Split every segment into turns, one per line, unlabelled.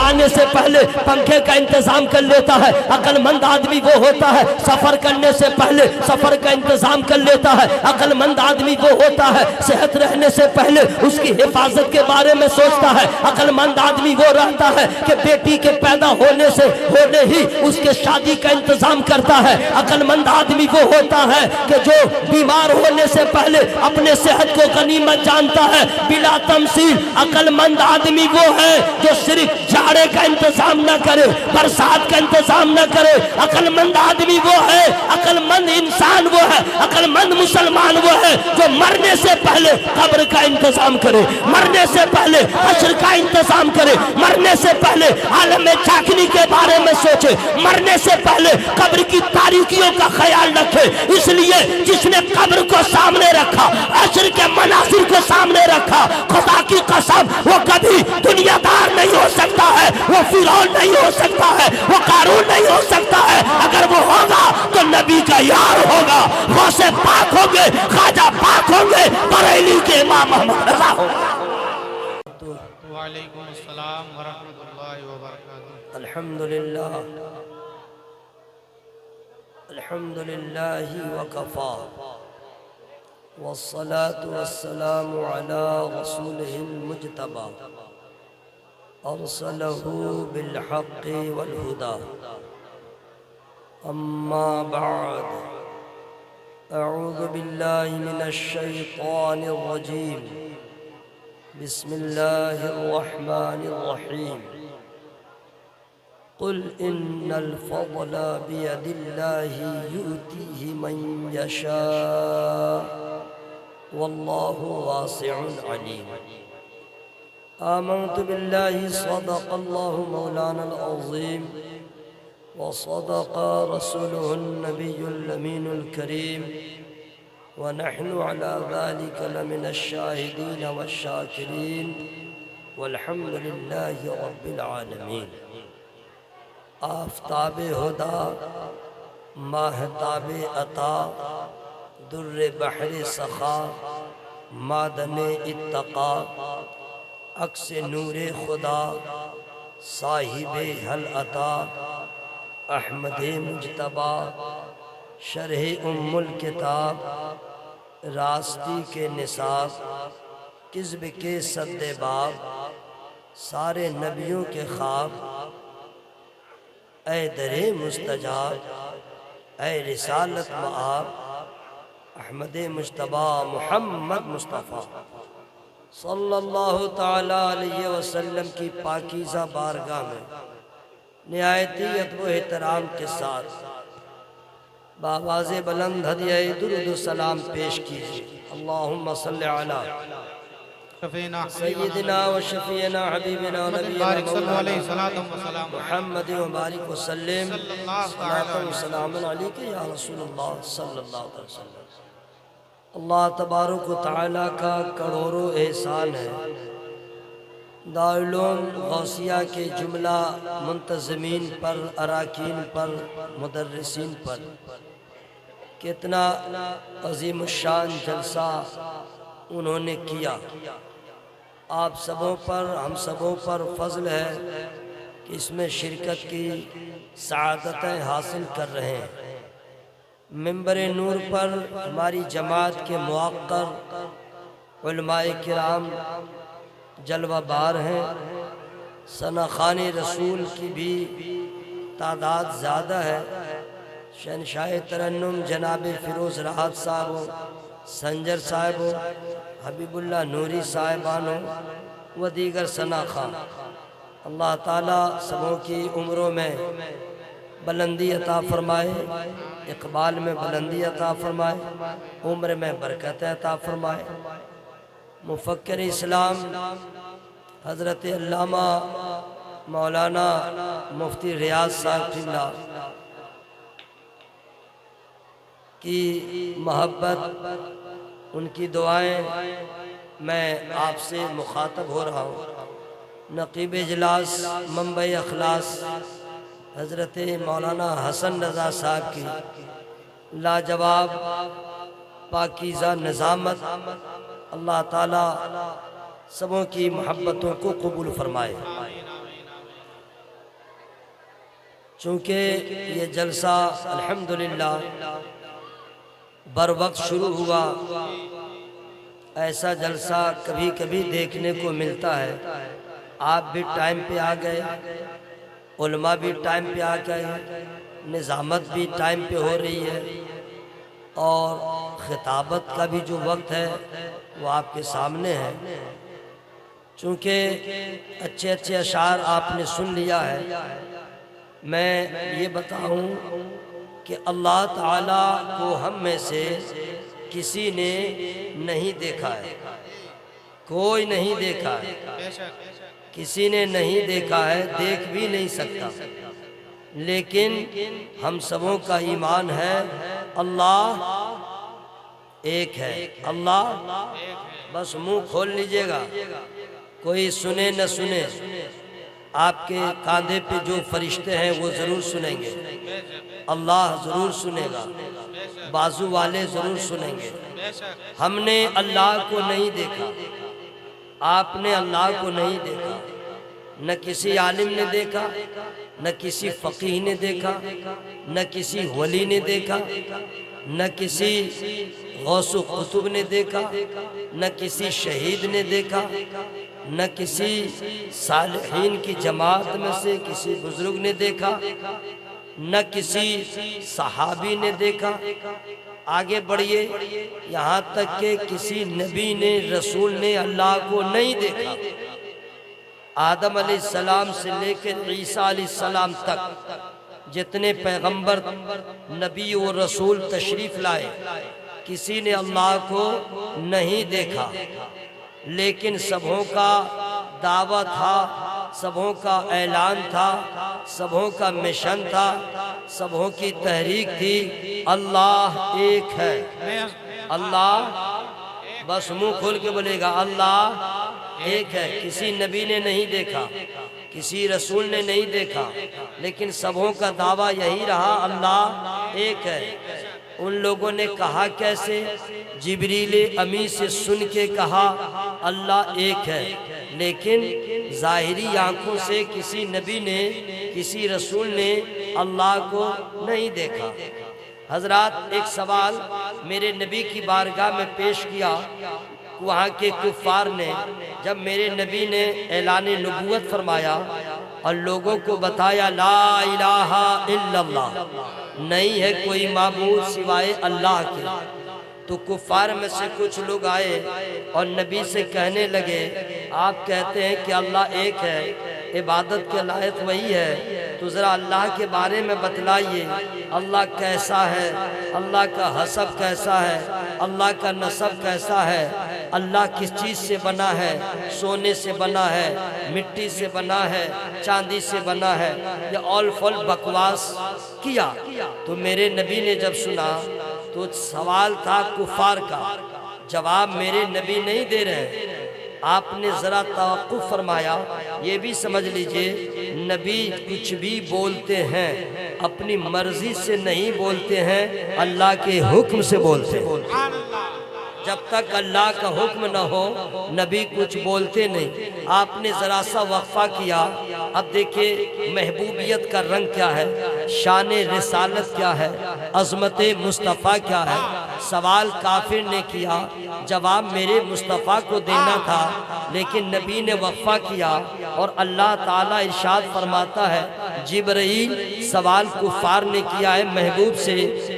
آنے سے پہلے پنکھے کا انتظام کر لیتا ہے۔ عقل مند آدمی وہ ہوتا ہے سفر کرنے سے پہلے سفر کا انتظام کر لیتا ہے۔ عقل مند آدمی وہ ہوتا ہے صحت رہنے سے پہلے اس کی حفاظت کے بارے میں سوچتا ہے۔ عقل مند آدمی وہ رہتا ہے کہ بیٹی کے پیدا ہونے سے ہونے ہی اس کے شادی کا انتظام کرتا ہے۔ عقل مند آدمی وہ ہوتا ہے کہ جو بیمار ہونے سے پہلے اپنے صحت کو غنیمت جانتا ہے بلا تمثیل۔ عقل مند آدمی وہ ہے جو صرف جاڑے کا انتظام نہ کرے برسات کا انتظام نہ کرے۔ عقل مند آدمی وہ ہے، عقل مند انسان وہ ہے، عقل مند مسلمان وہ ہے جو مرنے سے پہلے قبر کا انتظام کرے، مرنے سے پہلے حشر کا انتظام کرے، مرنے سے پہلے عالم چاکنی کے بارے میں سوچے، مرنے سے پہلے قبر کی تاریکیوں کا خیال رکھے۔ اس لیے جس نے قبر کو سامنے رکھا، حشر کے مناظر کو سامنے رکھا، خدا کی قسم وہ کبھی دنیا دار نہیں ہو سکتا ہے، وہ فرعون نہیں ہو سکتا ہے، وہ قارون نہیں ہو سکتا ہے۔ اگر وہ ہوگا تو نبی کا یار ہوگا، غوث پاک ہوں گے، خواجہ پاک ہوں گے، بریلی کے امام محمد رضا ہوگا۔
وعلیکم السلام ورحمۃ اللہ وبرکاتہ۔
الحمدللہ الحمدللہ وکفا والصلاة والسلام على رسوله المجتبى أرسله بالحق والهدى أما بعد أعوذ بالله من الشيطان الرجيم بسم الله الرحمن الرحيم قل إن الفضل بيد الله يؤتيه من يشاء والله واسع عليم آمنت بالله صدق الله مولانا العظيم وصدق رسوله النبي الأمين الكريم ونحن على ذلك لمن الشاهدين والشاكرين والحمد لله رب العالمين۔ آفتاب ہدا ماہتاب عطا در بحر سخا معدن اتقا عکس نور خدا صاحب حل عطا احمد مجتبی شرح ام الکتاب راستی کے نصاب کذب کے سد باب سارے نبیوں کے خواب اے در مستجاب اے رسالت معاب احمد مجتبی محمد مصطفیٰ صلی اللہ تعالیٰ علیہ وسلم کی پاکیزہ بارگاہ میں نہایت ادب و احترام کے ساتھ بآواز بلند ہدیہ درود و سلام پیش کیجیے۔ اللہم صلی علی سیدنا و شفیعنا حبیبنا و نبینا مولانا محمد و بارک وسلم صلاة و سلام علیکہ یا رسول اللہ صلی اللہ علیہ وسلم۔ اللہ تبارک و تعالیٰ کا کروڑوں احسان ہے دارالعلوم غوثیہ کے جملہ منتظمین پر، اراکین پر، مدرسین پر کتنا عظیم الشان جلسہ انہوں نے کیا۔ آپ سبوں پر، ہم سبوں پر فضل ہے کہ اس میں شرکت کی سعادتیں حاصل کر رہے ہیں۔ منبر نور پر ہماری جماعت کے موقر علماء کرام جلوہ بار ہیں۔ ثناخان رسول کی بھی تعداد زیادہ ہے۔ شہنشاہ ترنم جناب فیروز راحت صاحب ہوں، سنجر صاحب ہوں، حبیب اللہ نوری صاحبان ہوں و دیگر ثناخان۔ اللہ تعالیٰ سبوں کی عمروں میں بلندی عطا فرمائے، اقبال میں بلندی عطا فرمائے، عمر میں برکت عطا فرمائے۔ مفکر اسلام حضرت علامہ مولانا مفتی ریاض صاحب اللہ کی محبت، ان کی دعائیں میں آپ سے مخاطب ہو رہا ہوں۔ نقیب اجلاس منبع اخلاص حضرت مولانا حسن رضا صاحب کی لاجواب پاکیزہ نظامت اللہ تعالیٰ سبوں کی محبتوں کو قبول فرمائے۔ چونکہ یہ جلسہ الحمدللہ بر وقت شروع ہوا، ایسا جلسہ کبھی کبھی دیکھنے کو ملتا ہے۔ آپ بھی ٹائم پہ آ گئے، علماء بھی ٹائم پہ آ گئے، نظامت بھی ٹائم پہ ہو رہی ہے، اور خطابت کا بھی جو وقت ہے وہ آپ کے سامنے ہے۔ چونکہ اچھے اچھے اشعار آپ نے سن لیا ہے، میں یہ بتاؤں کہ اللہ تعالیٰ کو ہم میں سے کسی نے نہیں دیکھا ہے، کوئی نہیں دیکھا ہے، کسی نے نہیں دیکھا ہے، دیکھ بھی نہیں سکتا، لیکن ہم سبوں کا ایمان ہے اللہ ایک ہے۔ اللہ بس منہ کھول لیجئے گا، کوئی سنے نہ سنے، آپ کے کاندھے پہ جو فرشتے ہیں وہ ضرور سنیں گے، اللہ ضرور سنے گا، بازو والے ضرور سنیں گے۔ ہم نے اللہ کو نہیں دیکھا، آپ نے اللہ کو نہیں دیکھا، نہ کسی عالم نے دیکھا، نہ کسی فقیہ نے دیکھا، نہ کسی ولی نے دیکھا، نہ کسی غوث و قطب نے دیکھا، نہ کسی شہید نے دیکھا، نہ کسی صالحین کی جماعت میں سے کسی بزرگ نے دیکھا، نہ کسی صحابی نے دیکھا۔ آگے بڑھئے یہاں تک کہ کسی نبی نے، رسول نے اللہ کو نہیں دیکھا۔ آدم علیہ السلام سے لے کر عیسیٰ علیہ السلام تک جتنے پیغمبر، نبی و رسول تشریف لائے، کسی نے اللہ کو نہیں دیکھا، لیکن سبوں کا دعویٰ تھا، سبوں کا اعلان تھا، سبوں کا مشن تھا، سبوں کی تحریک تھی، اللہ ایک ہے۔ اللہ بس منہ کھول کے بولے گا اللہ ایک ہے۔ کسی نبی نے نہیں دیکھا، کسی رسول نے نہیں دیکھا، لیکن سبوں کا دعویٰ یہی رہا اللہ ایک ہے۔ ان لوگوں نے کہا کیسے؟ جبریل امی سے سن کے کہا اللہ ایک ہے، لیکن ظاہری آنکھوں سے کسی نبی نے، کسی رسول نے اللہ کو نہیں دیکھا۔ حضرات ایک سوال میرے نبی کی بارگاہ میں پیش کیا، وہاں کے کفار نے، جب میرے نبی نے اعلان نبوت فرمایا اور لوگوں کو بتایا لا الہ الا اللہ، نہیں ہے کوئی معبود سوائے اللہ کے، تو کفار میں سے کچھ لوگ آئے اور نبی سے کہنے لگے آپ کہتے ہیں کہ اللہ ایک ہے، عبادت کے لائق وہی ہے، تو ذرا اللہ کے بارے میں بتلائیے، اللہ کیسا ہے، اللہ کا حسب کیسا ہے، اللہ کا نسب کیسا ہے، اللہ کس چیز سے بنا ہے، سونے سے بنا ہے، مٹی سے بنا ہے، چاندی سے بنا ہے، یہ آل فل بکواس کیا۔ تو میرے نبی نے جب سنا تو سوال تھا کفار کا، جواب میرے نبی نہیں دے رہے، آپ نے ذرا توقف فرمایا۔ یہ بھی سمجھ لیجئے نبی کچھ بھی بولتے ہیں اپنی مرضی سے نہیں بولتے ہیں، اللہ کے حکم سے بولتے ہیں۔ جب تک اللہ کا حکم نہ ہو نبی کچھ بولتے نہیں۔ آپ نے ذرا سا وقفہ کیا، اب دیکھیں محبوبیت کا رنگ کیا ہے، شان رسالت کیا ہے، عظمت مصطفیٰ کیا ہے۔ سوال کافر نے کیا، جواب میرے مصطفیٰ کو دینا تھا، لیکن نبی نے وقفہ کیا اور اللہ تعالیٰ ارشاد فرماتا ہے جبرائیل سوال کفار نے کیا ہے محبوب سے،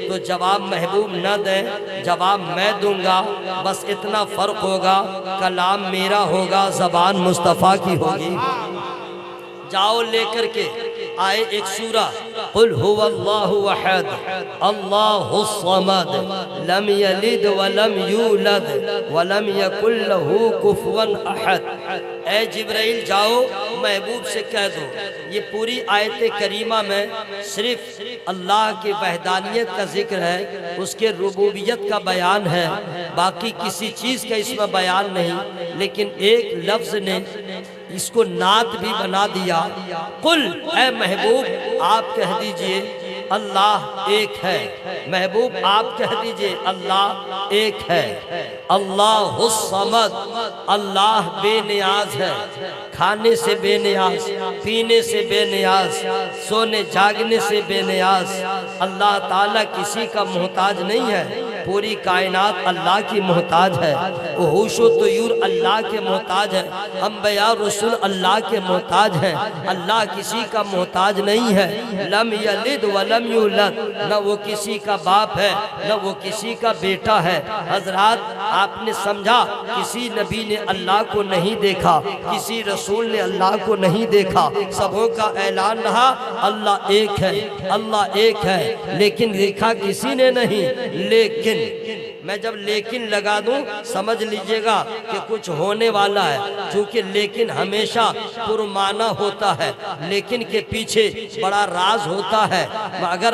تو جواب محبوب نہ دیں، جواب میں دوں گا، بس اتنا فرق ہوگا، کلام میرا ہوگا، زبان مصطفیٰ کی ہوگی۔ جاؤ لے کر کے آئے ایک سورہ قل هو اللہ احد اللہ الصمد لم یلد ولم یولد ولم یکن له کفوا احد۔ اے جبرائیل جاؤ محبوب سے کہہ دو، یہ پوری آیت کریمہ میں صرف اللہ کی وحدانیت کا ذکر ہے، اس کے ربوبیت کا بیان ہے، باقی کسی چیز کا اس میں بیان نہیں، لیکن ایک لفظ نے اس کو نعت بھی بنا دیا۔ قل اے محبوب آپ کہہ دیجئے اللہ ایک ہے۔ محبوب آپ کہہ دیجئے اللہ ایک ہے۔ اللہ الصمد، اللہ بے نیاز ہے، کھانے سے بے نیاز، پینے سے بے نیاز، سونے جاگنے سے بے نیاز۔ اللہ تعالیٰ کسی کا محتاج نہیں ہے، پوری کائنات اللہ کی محتاج ہے۔ وحوش و طیور اللہ کے محتاج ہے، انبیاء رسول اللہ کے محتاج ہیں۔ اللہ کسی کا محتاج نہیں ہے۔ لم یلد ولم یولد، نہ وہ کسی کا باپ ہے نہ وہ کسی کا بیٹا ہے۔ حضرات آپ نے سمجھا کسی نبی نے اللہ کو نہیں دیکھا، کسی رسول نے اللہ کو نہیں دیکھا، سبوں کا اعلان رہا اللہ ایک ہے، اللہ ایک ہے، لیکن دیکھا کسی نے نہیں۔ لیکن میں جب لیکن لگا دوں سمجھ لیجئے گا کہ کچھ ہونے والا ہے، چونکہ لیکن ہمیشہ پرمعنی ہوتا ہے، لیکن کے پیچھے بڑا راز ہوتا ہے،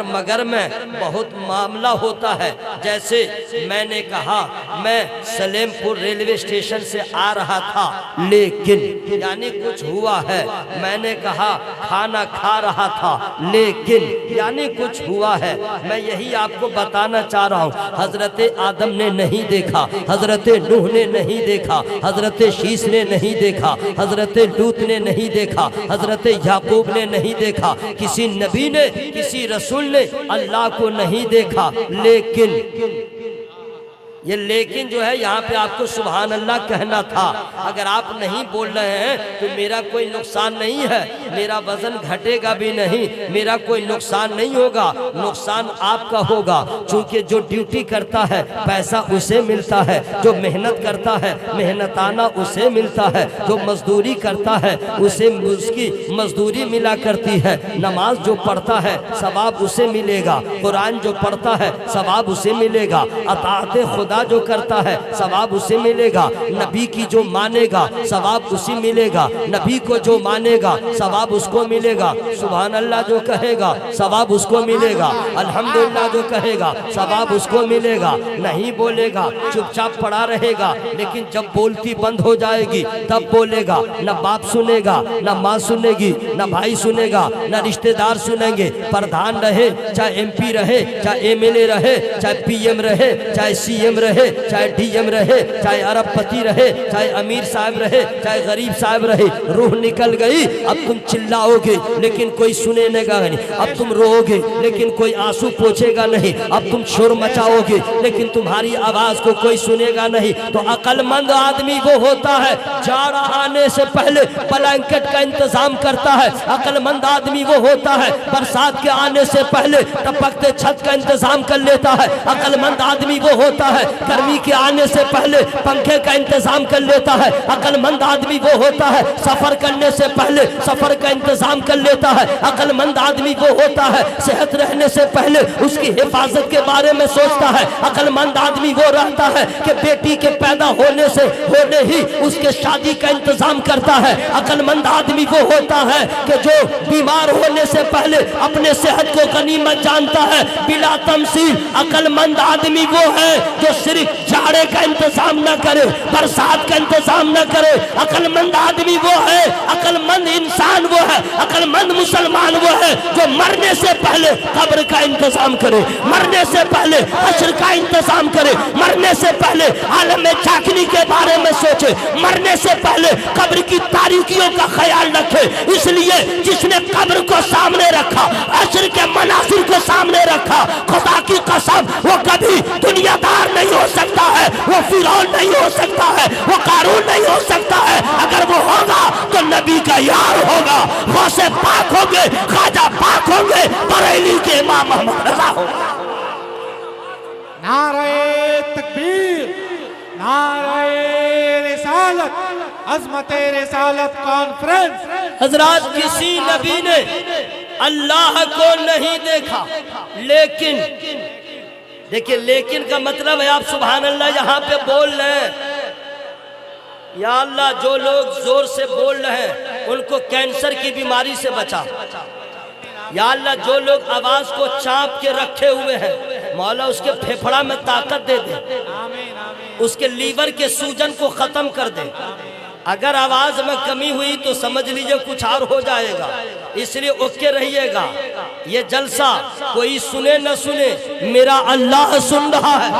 مگر میں بہت معاملہ ہوتا ہے۔ جیسے میں نے کہا میں سلیم پور ریلوے اسٹیشن سے آ رہا تھا، لیکن یعنی کچھ ہوا ہے۔ میں نے کہا کھانا کھا رہا تھا، لیکن یعنی کچھ ہوا ہے۔ میں یہی آپ کو بتانا چاہ رہا ہوں، حضرت آدم نے نہیں دیکھا، حضرت نوح نے نہیں دیکھا، حضرت شیس نے نہیں دیکھا، حضرت لوط نے نہیں دیکھا، حضرت یعقوب نے نہیں دیکھا، کسی نبی نے کسی رسول نے اللہ کو نہیں دیکھا۔ لیکن یہ لیکن جو ہے یہاں پہ آپ کو سبحان اللہ کہنا تھا۔ اگر آپ نہیں بول رہے ہیں تو میرا کوئی نقصان نہیں ہے، میرا وزن گھٹے گا بھی نہیں، میرا کوئی نقصان نہیں ہوگا، نقصان آپ کا ہوگا، چونکہ جو ڈیوٹی کرتا ہے پیسہ اسے ملتا ہے، جو محنت کرتا ہے محنتانہ اسے ملتا ہے، جو مزدوری کرتا ہے اسے اس کی مزدوری ملا کرتی ہے۔ نماز جو پڑھتا ہے ثواب اسے ملے گا، قرآن جو پڑھتا ہے ثواب اسے ملے گا، اطاعت خدا جو کرتا ہے ثواب اسے ملے گا، نبی کی جو مانے گا ثواب اسی ملے گا، نبی کو جو مانے گا ثواب اس کو ملے گا، سبحان اللہ جو کہے گا ثواب اس کو ملے گا، الحمدللہ جو کہے گا ثواب اس کو ملے گا۔ نہیں بولے گا چپ چاپ پڑا رہے گا، لیکن جب بولتی بند ہو جائے گی تب بولے گا، نہ باپ سنے گا نہ ماں سنے گی نہ بھائی سنے گا نہ رشتہ دار سنیں گے، پردھان رہے چاہے ایم پی رہے چاہے ایم ایل اے رہے چاہے پی ایم رہے چاہے سی ایم رہے چاہے ڈی ایم رہے چاہے ارب پتی رہے چاہے امیر صاحب رہے چاہے غریب صاحب رہے، روح نکل گئی اب تم چلاؤ گے لیکن کوئی سنے گا نہیں، اب تم رو گے لیکن کوئی آنسو پوچھے گا نہیں، اب تم شور مچاؤ گے لیکن تمہاری آواز کو کوئی سنے گا نہیں۔ تو عقل مند آدمی وہ ہوتا ہے جاڑا آنے سے پہلے بلینکٹ کا انتظام کرتا ہے، عقل مند آدمی وہ ہوتا ہے برسات کے آنے سے پہلے ٹپکتے چھت کا انتظام کر لیتا ہے، عقل مند آدمی وہ ہوتا ہے گرمی کے آنے سے پہلے پنکھے کا انتظام کر لیتا ہے، عقل مند آدمی وہ ہوتا ہے سفر کرنے سے پہلے سفر کا انتظام کر لیتا ہے، عقل مند آدمی وہ ہوتا ہے صحت رہنے سے پہلے اس کی حفاظت کے بارے میں سوچتا ہے، عقل مند آدمی وہ رہتا ہے کہ بیٹی کے پیدا ہونے سے ہونے ہی اس کے شادی کا انتظام کرتا ہے، عقل مند آدمی وہ ہوتا ہے کہ جو بیمار ہونے سے پہلے اپنے صحت کو غنیمت جانتا ہے بلا تمثیل، عقل مند آدمی وہ ہے جو صرف جاڑے کا انتظام نہ کرے برسات کا انتظام نہ کرے، عقل مند آدمی وہ ہے، عقل مند انسان وہ ہے، عقل مند مسلمان وہ ہے جو مرنے سے پہلے قبر کا انتظام کرے، مرنے سے پہلے حشر کا انتظام کرے، مرنے سے پہلے عالم چاکنی کے بارے میں سوچے، مرنے سے پہلے قبر کی تاریکیوں کا خیال رکھے۔ اس لیے جس نے قبر کو سامنے رکھا، حشر کے مناظر کو سامنے رکھا، خدا کی قسم وہ کبھی دنیا دار نہیں ہو سکتا ہے، وہ فرعون نہیں ہو سکتا ہے، وہ قارون نہیں ہو سکتا ہے، اگر وہ ہوگا تو نبی کا یار ہوگا، غوث پاک ہوں گے، خواجہ پاک ہوں گے، بریلی کے امام محمد رضا ہوگا۔
نعرہ تکبیر، نعرہ رسالت، عظمت رسالت کانفرنس۔
حضرات کسی نبی نے اللہ کو نہیں دیکھا، لیکن دیکھیں لیکن کا مطلب ہے آپ سبحان اللہ یہاں پہ بول رہے ہیں، یا اللہ جو لوگ زور سے بول رہے ہیں ان کو کینسر کی بیماری سے بچا، یا اللہ جو لوگ آواز کو چاپ کے رکھے ہوئے ہیں مولا اس کے پھیپھڑا میں طاقت دے دے، اس کے لیور کے سوجن کو ختم کر دے، اگر آواز میں کمی ہوئی تو سمجھ لیجئے کچھ اور ہو جائے گا، اس لیے اوکے رہیے گا، یہ جلسہ کوئی سنے نہ سنے میرا اللہ سن رہا ہے،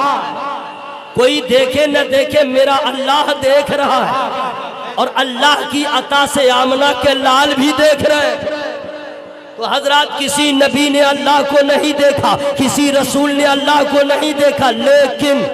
کوئی دیکھے نہ دیکھے میرا اللہ دیکھ رہا ہے، اور اللہ کی عطا سے آمنہ کے لال بھی دیکھ رہے ہیں۔ تو حضرات کسی نبی نے اللہ کو نہیں دیکھا، کسی رسول نے اللہ کو نہیں دیکھا، لیکن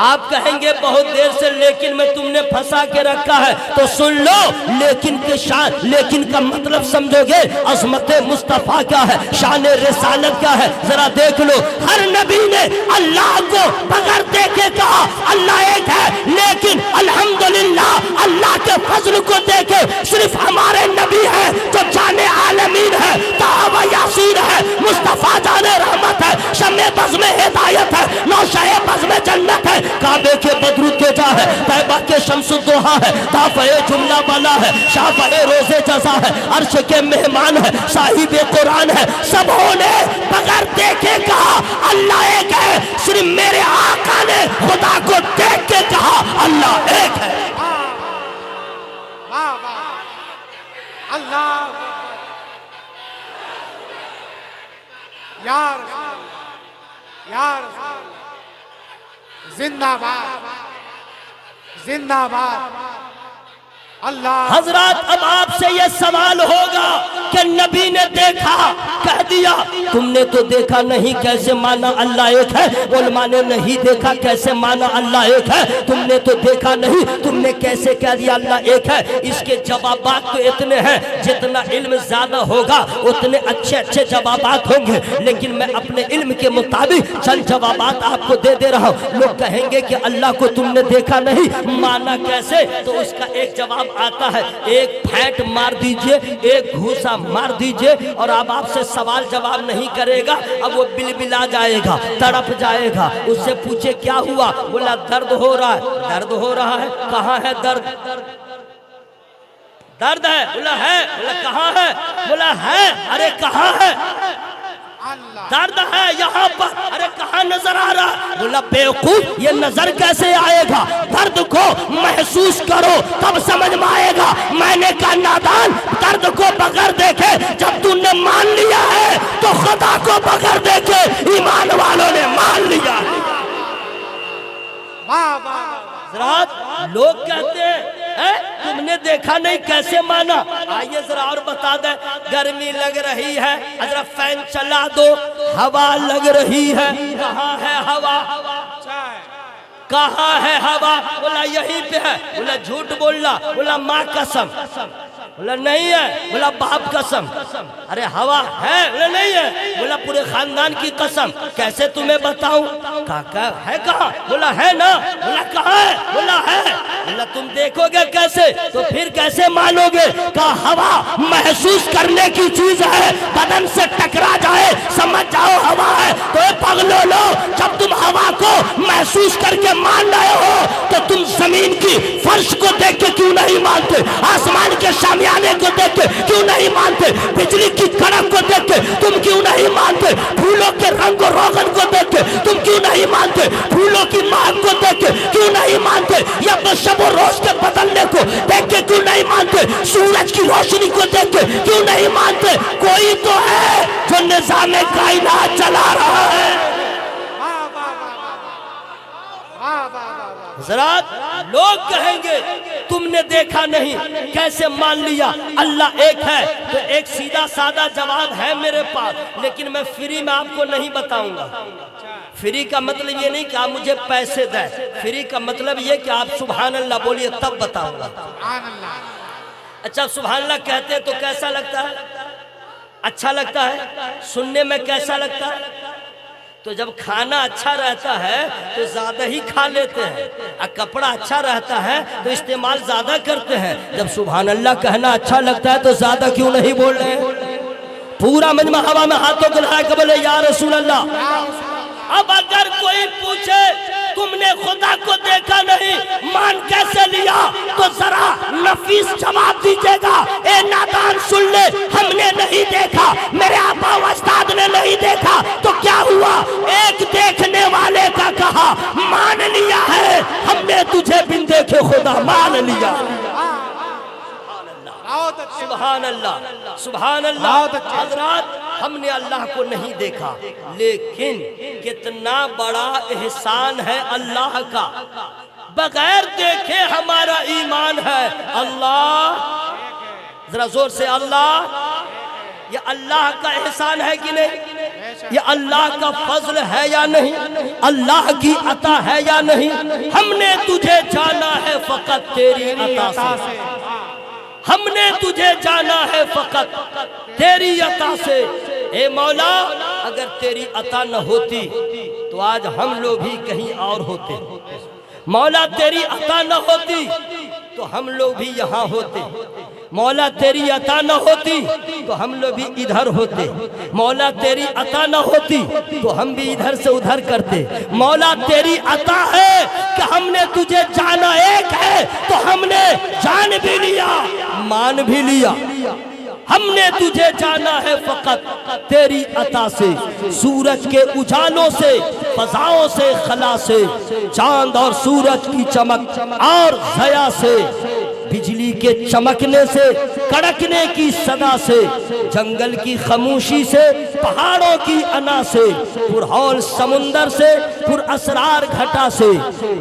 آپ کہیں گے بہت دیر سے لیکن میں تم نے پھنسا کے رکھا ہے، تو سن لو لیکن کے شان، لیکن کا مطلب سمجھو گے عظمت مصطفیٰ کیا ہے، شان رسالت کیا ہے، ذرا دیکھ لو۔ ہر نبی نے اللہ کو بغیر دیکھے کہا اللہ ایک ہے، لیکن الحمدللہ اللہ کے فضل کو دیکھے صرف ہمارے نبی ہیں جو جان عالمین ہے، طٰہٰ و یاسین ہے، مصطفیٰ جان رحمت ہے، شمع بزم ہدایت ہے، نوشہ بزم جنت ہے، کعبے کے بدر الدجا ہے، طیبہ کے شمس الضحیٰ ہے، دافع جملہ والا ہے، شافع روز جزا ہے، عرش کے مہمان ہے، صاحب قرآن ہے۔ سبوں نے بغیر دیکھے کہا اللہ ایک ہے، صرف میرے آقا نے خدا کو دیکھ کے کہا اللہ ایک ہے۔
اللہ یا رسول، یا رسول، زندہ باد، زندہ باد اللہ۔
حضرات اب آپ سے یہ سوال ہوگا کہ نبی نے دیکھا کہہ دیا، تم نے تو دیکھا نہیں کیسے مانا اللہ ایک ہے، علماء نے نہیں دیکھا کیسے مانا اللہ ایک ہے، تم نے تو دیکھا نہیں تم نے کیسے کہہ دیا اللہ ایک ہے۔ اس کے جوابات تو اتنے ہیں، جتنا علم زیادہ ہوگا اتنے اچھے اچھے جوابات ہوں گے، لیکن میں اپنے علم کے مطابق چند جوابات آپ کو دے رہا ہوں۔ لوگ کہیں گے کہ اللہ کو تم نے دیکھا نہیں، مانا کیسے؟ تو اس کا ایک جواب آتا ہے، ایک پھینٹ مار دیجئے، ایک گھوسا مار دیجئے، اور اب آپ سے سوال جواب نہیں کرے گا، اب وہ بلبلا جائے گا، تڑپ جائے گا۔ اس سے پوچھے کیا ہوا؟ بولا درد ہو رہا ہے۔ درد ہو رہا ہے؟ کہاں ہے درد؟ درد ہے؟ بولا ہے۔ بولا کہاں ہے؟ بولا ہے۔ ارے کہاں ہے؟ درد ہے یہاں پر۔ ارے کہاں نظر آ رہا؟ بولا بیوقوف یہ نظر کیسے آئے گا؟ درد کو محسوس کرو تب سمجھ میں آئے گا۔ میں نے کہا نادان، درد کو بغیر دیکھے جب تم نے مان لیا ہے تو خدا کو بغیر دیکھے ایمان والوں نے مان لیا ہے۔ حضرات لوگ کہتے ہیں تم نے دیکھا نہیں کیسے مانا؟ آئیے ذرا اور بتا دیں، گرمی لگ رہی ہے، حضرت فین چلا دو، ہوا لگ رہی ہے، کہاں ہے ہوا؟ کہاں ہے ہوا؟ بولا یہیں پہ ہے۔ بولا جھوٹ بولنا۔ بولا ماں قسم۔ بولا نہیں ہے۔ بولا باپ قسم۔ ارے ہوا ہے؟ بولا نہیں ہے۔ بولا پورے خاندان کی قسم۔ کیسے تمہیں بتاؤں؟ کہا ہے کہاں؟ بولا ہے نا۔ بولا کہاں ہے؟ بولا ہے۔ بولا تم دیکھو گے کیسے؟ تو پھر کیسے مانو گے؟ کہا ہوا محسوس کرنے کی چیز ہے، بدن سے ٹکرا جائے سمجھ جاؤ ہوا ہے۔ تو اے پگلو لو، جب تم ہوا کو محسوس کر کے مان رہے ہو تو تم زمین کی فرش کو دیکھ کے کیوں نہیں مانتے؟ آسمان کے شامیانے کو دیکھ کے کیوں نہیں مانتے؟ بجلی کی کڑک کو دیکھ کے تم کیوں نہیں مانتے؟ پھولوں کے رنگ و روغن کو دیکھ کے تم کیوں نہیں مانتے؟ پھولوں کی مہک کو دیکھ کے کیوں نہیں مانتے؟ یا شب و روز کے بدلنے کو دیکھ کے کیوں نہیں مانتے؟ سورج کی روشنی کو دیکھ کے کیوں نہیں مانتے؟ کوئی تو ہے جو نظام کائنات چلا رہا ہے۔ حضرات لوگ کہیں گے تم نے دیکھا نہیں کیسے مان لیا اللہ ایک ہے؟ تو ایک سیدھا سادہ جواب ہے میرے پاس، لیکن میں فری میں آپ کو نہیں بتاؤں گا۔ فری کا مطلب یہ نہیں کہ آپ مجھے پیسے دیں، فری کا مطلب یہ کہ آپ سبحان اللہ بولیے تب بتاؤں گا۔ اچھا سبحان اللہ کہتے ہیں تو کیسا لگتا ہے؟ اچھا لگتا ہے؟ سننے میں کیسا لگتا ہے؟ تو جب کھانا اچھا رہتا ہے تو زیادہ ہی کھا لیتے ہیں، اور کپڑا اچھا رہتا ہے تو استعمال زیادہ کرتے ہیں۔ جب سبحان اللہ کہنا اچھا لگتا ہے تو زیادہ کیوں نہیں بول رہے ہیں؟ پورا مجمع ہوا میں ہاتھوں کو لہرا کے بولے یا رسول اللہ۔ اب اگر کوئی پوچھے تم نے خدا کو دیکھا نہیں مان کیسے لیا، تو ذرا نفیس جواب دیجیے گا۔ اے نادان سن لے، ہم نے نہیں دیکھا، میرے آبا و اجداد نے نہیں دیکھا، تو کیا ہوا؟ ایک دیکھنے والے کا کہا مان لیا ہے، ہم نے تجھے بن دیکھے خدا مان لیا۔
بہت اچھے
سبحان اللہ سبحان اللہ.
بہت اچھے.
حضرات ہم نے اللہ کو نہیں دیکھا لیکن کتنا بڑا احسان ہے اللہ کا. بغیر دیکھے ہمارا ایمان ہے. اللہ ذرا زور سے اللہ. یہ اللہ کا احسان ہے کہ نہیں؟ یہ اللہ کا فضل ہے یا نہیں؟ اللہ کی عطا ہے یا نہیں؟ ہم نے تجھے جانا ہے فقط تیری عطا سے. ہم نے تجھے جانا ہے فقط تیری عطا سے. اے مولا اگر تیری عطا نہ ہوتی تو آج ہم لوگ بھی کہیں اور ہوتے. مولا تیری عطا نہ ہوتی تو ہم لوگ بھی یہاں ہوتے. مولا تیری عطا نہ ہوتی تو ہم لوگ بھی ادھر ہوتے. مولا تیری عطا نہ ہوتی تو ہم بھی ادھر سے ادھر کرتے. مولا تیری عطا ہے کہ ہم نے تجھے جانا ایک ہے تو ہم نے جان بھی لیا مان بھی لیا. ہم نے تجھے جانا ہے فقط تیری عطا سے. سورج کے اجالوں سے فضاؤں سے خلا سے چاند اور سورج کی چمک اور ضیاء سے بجلی کے چمکنے سے کڑکنے کی صدا سے جنگل کی خاموشی سے پہاڑوں کی انا سے پرہول سمندر سے پر اسرار گھٹا سے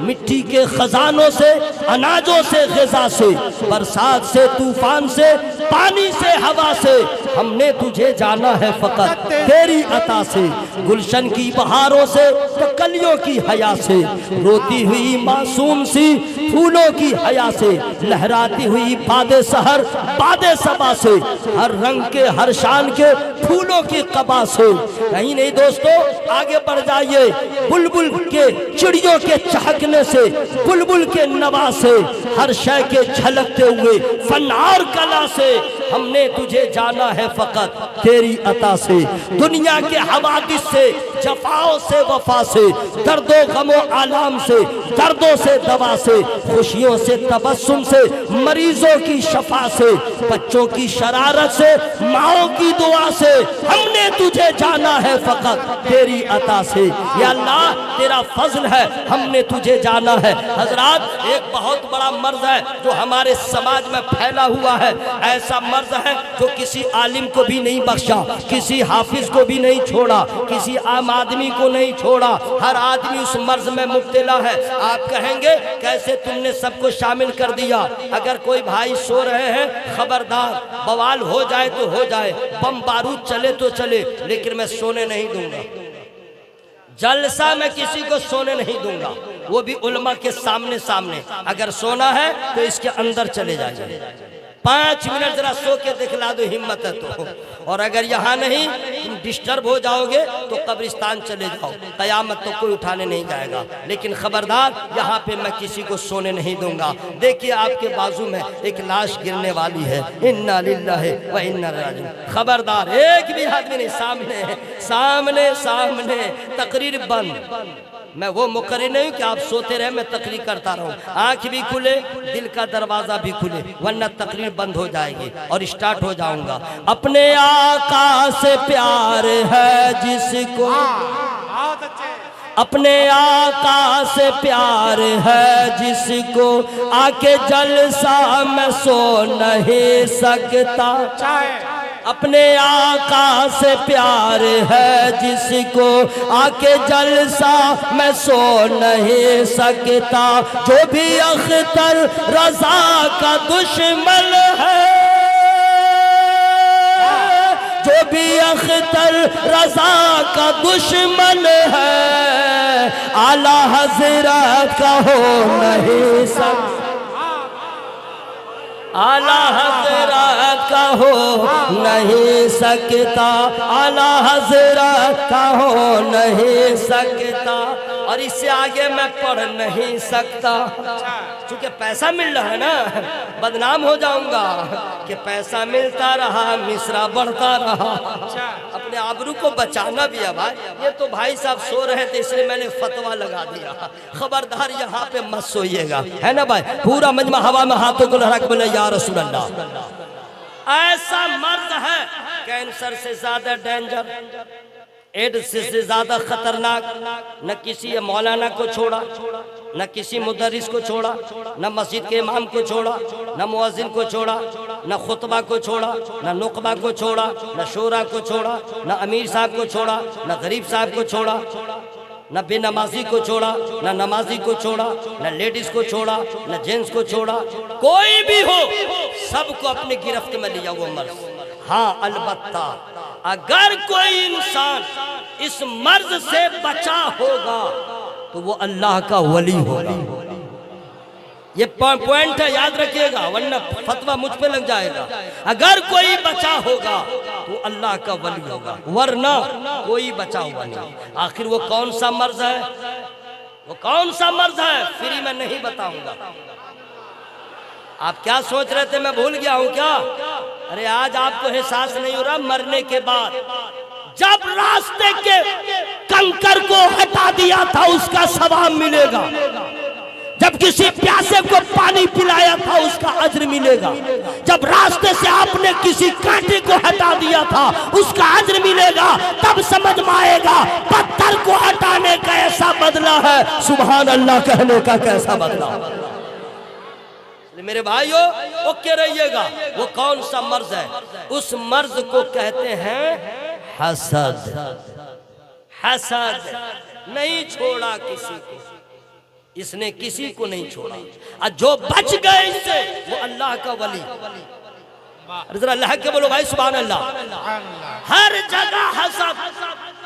مٹی کے خزانوں سے اناجوں سے غذا سے برسات سے طوفان سے پانی سے ہوا سے ہم نے تجھے جانا ہے فقط تیری عطا سے. گلشن کی بہاروں سے تو کلیوں کی حیا سے روتی ہوئی معصوم سی پھولوں کی حیا سے لہراتی ہوئی باد سحر باد صبا سے ہر رنگ کے ہر شان کے پھولوں کی قبا سے. کہیں نہیں دوستو آگے بڑھ جائیے. بلبل کے چڑیوں کے چہکنے سے بلبل کے نوا سے ہر شے کے جھلکتے ہوئے فنار کلا سے ہم نے تجھے جانا ہے فقط تیری عطا سے. دنیا کے حوادث سے جفاؤں سے وفا سے درد و غم و آلام سے دردوں سے دوا سے خوشیوں سے تبسم سے مریضوں کی شفا سے بچوں کی شرارت سے ماؤں کی دعا سے ہم نے تجھے جانا ہے فقط تیری عطا سے. یا اللہ تیرا فضل ہے ہم نے تجھے جانا ہے. حضرات ایک بہت بڑا مرض ہے جو ہمارے سماج میں پھیلا ہوا ہے. ایسا مرض ہے جو کسی عالم کو بھی نہیں بخشا کسی حافظ کو بھی نہیں چھوڑا کسی عام آدمی کو نہیں چھوڑا. ہر آدمی اس مرض میں مبتلا ہے. آپ کہیں گے کیسے تم نے سب کو شامل کر دیا؟ اگر کوئی بھائی سو رہے ہیں خبردار بوال ہو جائے تو ہو جائے بم بارود چلے تو چلے لیکن میں سونے نہیں دوں گا. جلسہ میں کسی کو سونے نہیں دوں گا وہ بھی علماء کے سامنے. اگر سونا ہے تو اس کے اندر چلے جائے 5 منٹ ذرا سو کے دکھلا دو ہمت ہے تو. اور اگر یہاں نہیں تم ڈسٹرب ہو جاؤ گے تو قبرستان چلے جاؤ قیامت تو کوئی اٹھانے نہیں جائے گا. لیکن خبردار یہاں پہ میں کسی کو سونے نہیں دوں گا. دیکھیے آپ کے بازو میں ایک لاش گرنے والی ہے. انا للہ و انا الیہ راجعون. خبردار ایک بھی آدمی نہیں. سامنے تقریر بند. میں وہ مقرر نہیں کہ آپ سوتے رہے میں تقریر کرتا رہوں. آنکھ بھی کھلے دل کا دروازہ بھی کھلے ورنہ تقریر بند ہو جائے گی اور اسٹارٹ ہو جاؤں گا. اپنے آقا سے پیار ہے جس کو
بہت اچھے
اپنے آقا سے پیار ہے جس کو آ کے جلسہ میں سو نہیں سکتا. اپنے آقا سے پیار ہے جس کو آ کے جلسہ میں سو نہیں سکتا. جو بھی اختر رضا کا دشمن ہے جو بھی اختر رضا کا دشمن ہے اعلیٰ حضرت کا ہو نہیں سکتا. اعلیٰ حضرت کا ہو نہیں سکتا. اعلیٰ حضرت کا ہو نہیں سکتا. اور اس سے آگے میں پڑھ نہیں سکتا چونکہ پیسہ مل رہا ہے نا. بدنام ہو جاؤں گا کہ پیسہ ملتا رہا مصرع بڑھتا رہا. اپنے آبرو کو بچانا بھی ہے بھائی. یہ تو بھائی صاحب سو رہے تھے اس لیے میں نے فتویٰ لگا دیا. خبردار یہاں پہ مت سوئیے گا ہے نا بھائی. پورا مجمع ہوا میں ہاتھوں کو لہرا کے بولے یا رسول اللہ. ایسا مرض ہے کینسر سے زیادہ ڈینجر ایڈز سے زیادہ خطرناک. نہ کسی مولانا کو چھوڑا نہ کسی مدرس کو چھوڑا، نہ مسجد کے امام کو چھوڑا، نہ مؤذن کو چھوڑا، نہ خطبہ کو چھوڑا، نہ نقبہ کو چھوڑا، نہ شورا کو چھوڑا، نہ امیر صاحب کو چھوڑا، نہ غریب صاحب کو چھوڑا، نہ بے نمازی کو چھوڑا، نہ نمازی کو چھوڑا، نہ لیڈیز کو چھوڑا، نہ جینس کو چھوڑا، کوئی بھی ہو سب کو اپنے گرفت میں لیا وہ مرض۔ ہاں البتہ اگر کوئی انسان اس مرض سے بچا ہوگا تو وہ اللہ کا ولی ہوگا۔ یہ پوائنٹ ہے، یاد رکھیے گا، ورنہ فتویٰ مجھ پہ لگ جائے گا۔ اگر کوئی بچا ہوگا تو اللہ کا ولی ہوگا، ورنہ کوئی بچا ہوا نہیں۔ آخر وہ کون سا مرض ہے؟ وہ کون سا مرض ہے؟ فری میں نہیں بتاؤں گا۔ آپ کیا سوچ رہے تھے میں بھول گیا ہوں کیا؟ ارے آج آپ کو احساس نہیں ہو رہا مرنے کے بعد جب راستے کے کنکر کو ہٹا دیا تھا اس کا ثواب ملے گا، جب کسی پیاسے کو پانی پلایا تھا اس کا اجر ملے گا، جب راستے سے آپ نے کسی کانٹے کو ہٹا دیا تھا اس کا اجر ملے گا، تب سمجھ میں آئے گا پتھر کو ہٹانے کا ایسا بدلہ ہے، سبحان اللہ کہنے کا کیسا بدلہ۔ میرے بھائیو اوکے رہیے گا، وہ کون سا مرض ہے؟ اس مرض کو کہتے ہیں حسد۔ حسد نہیں چھوڑا کسی کو، اس نے کسی کو نہیں چھوڑا، اور جو بچ گئے اس سے وہ اللہ کا ولی۔ ذرا اللہ کے بولو بھائی سبحان اللہ۔ ہر جگہ حسد،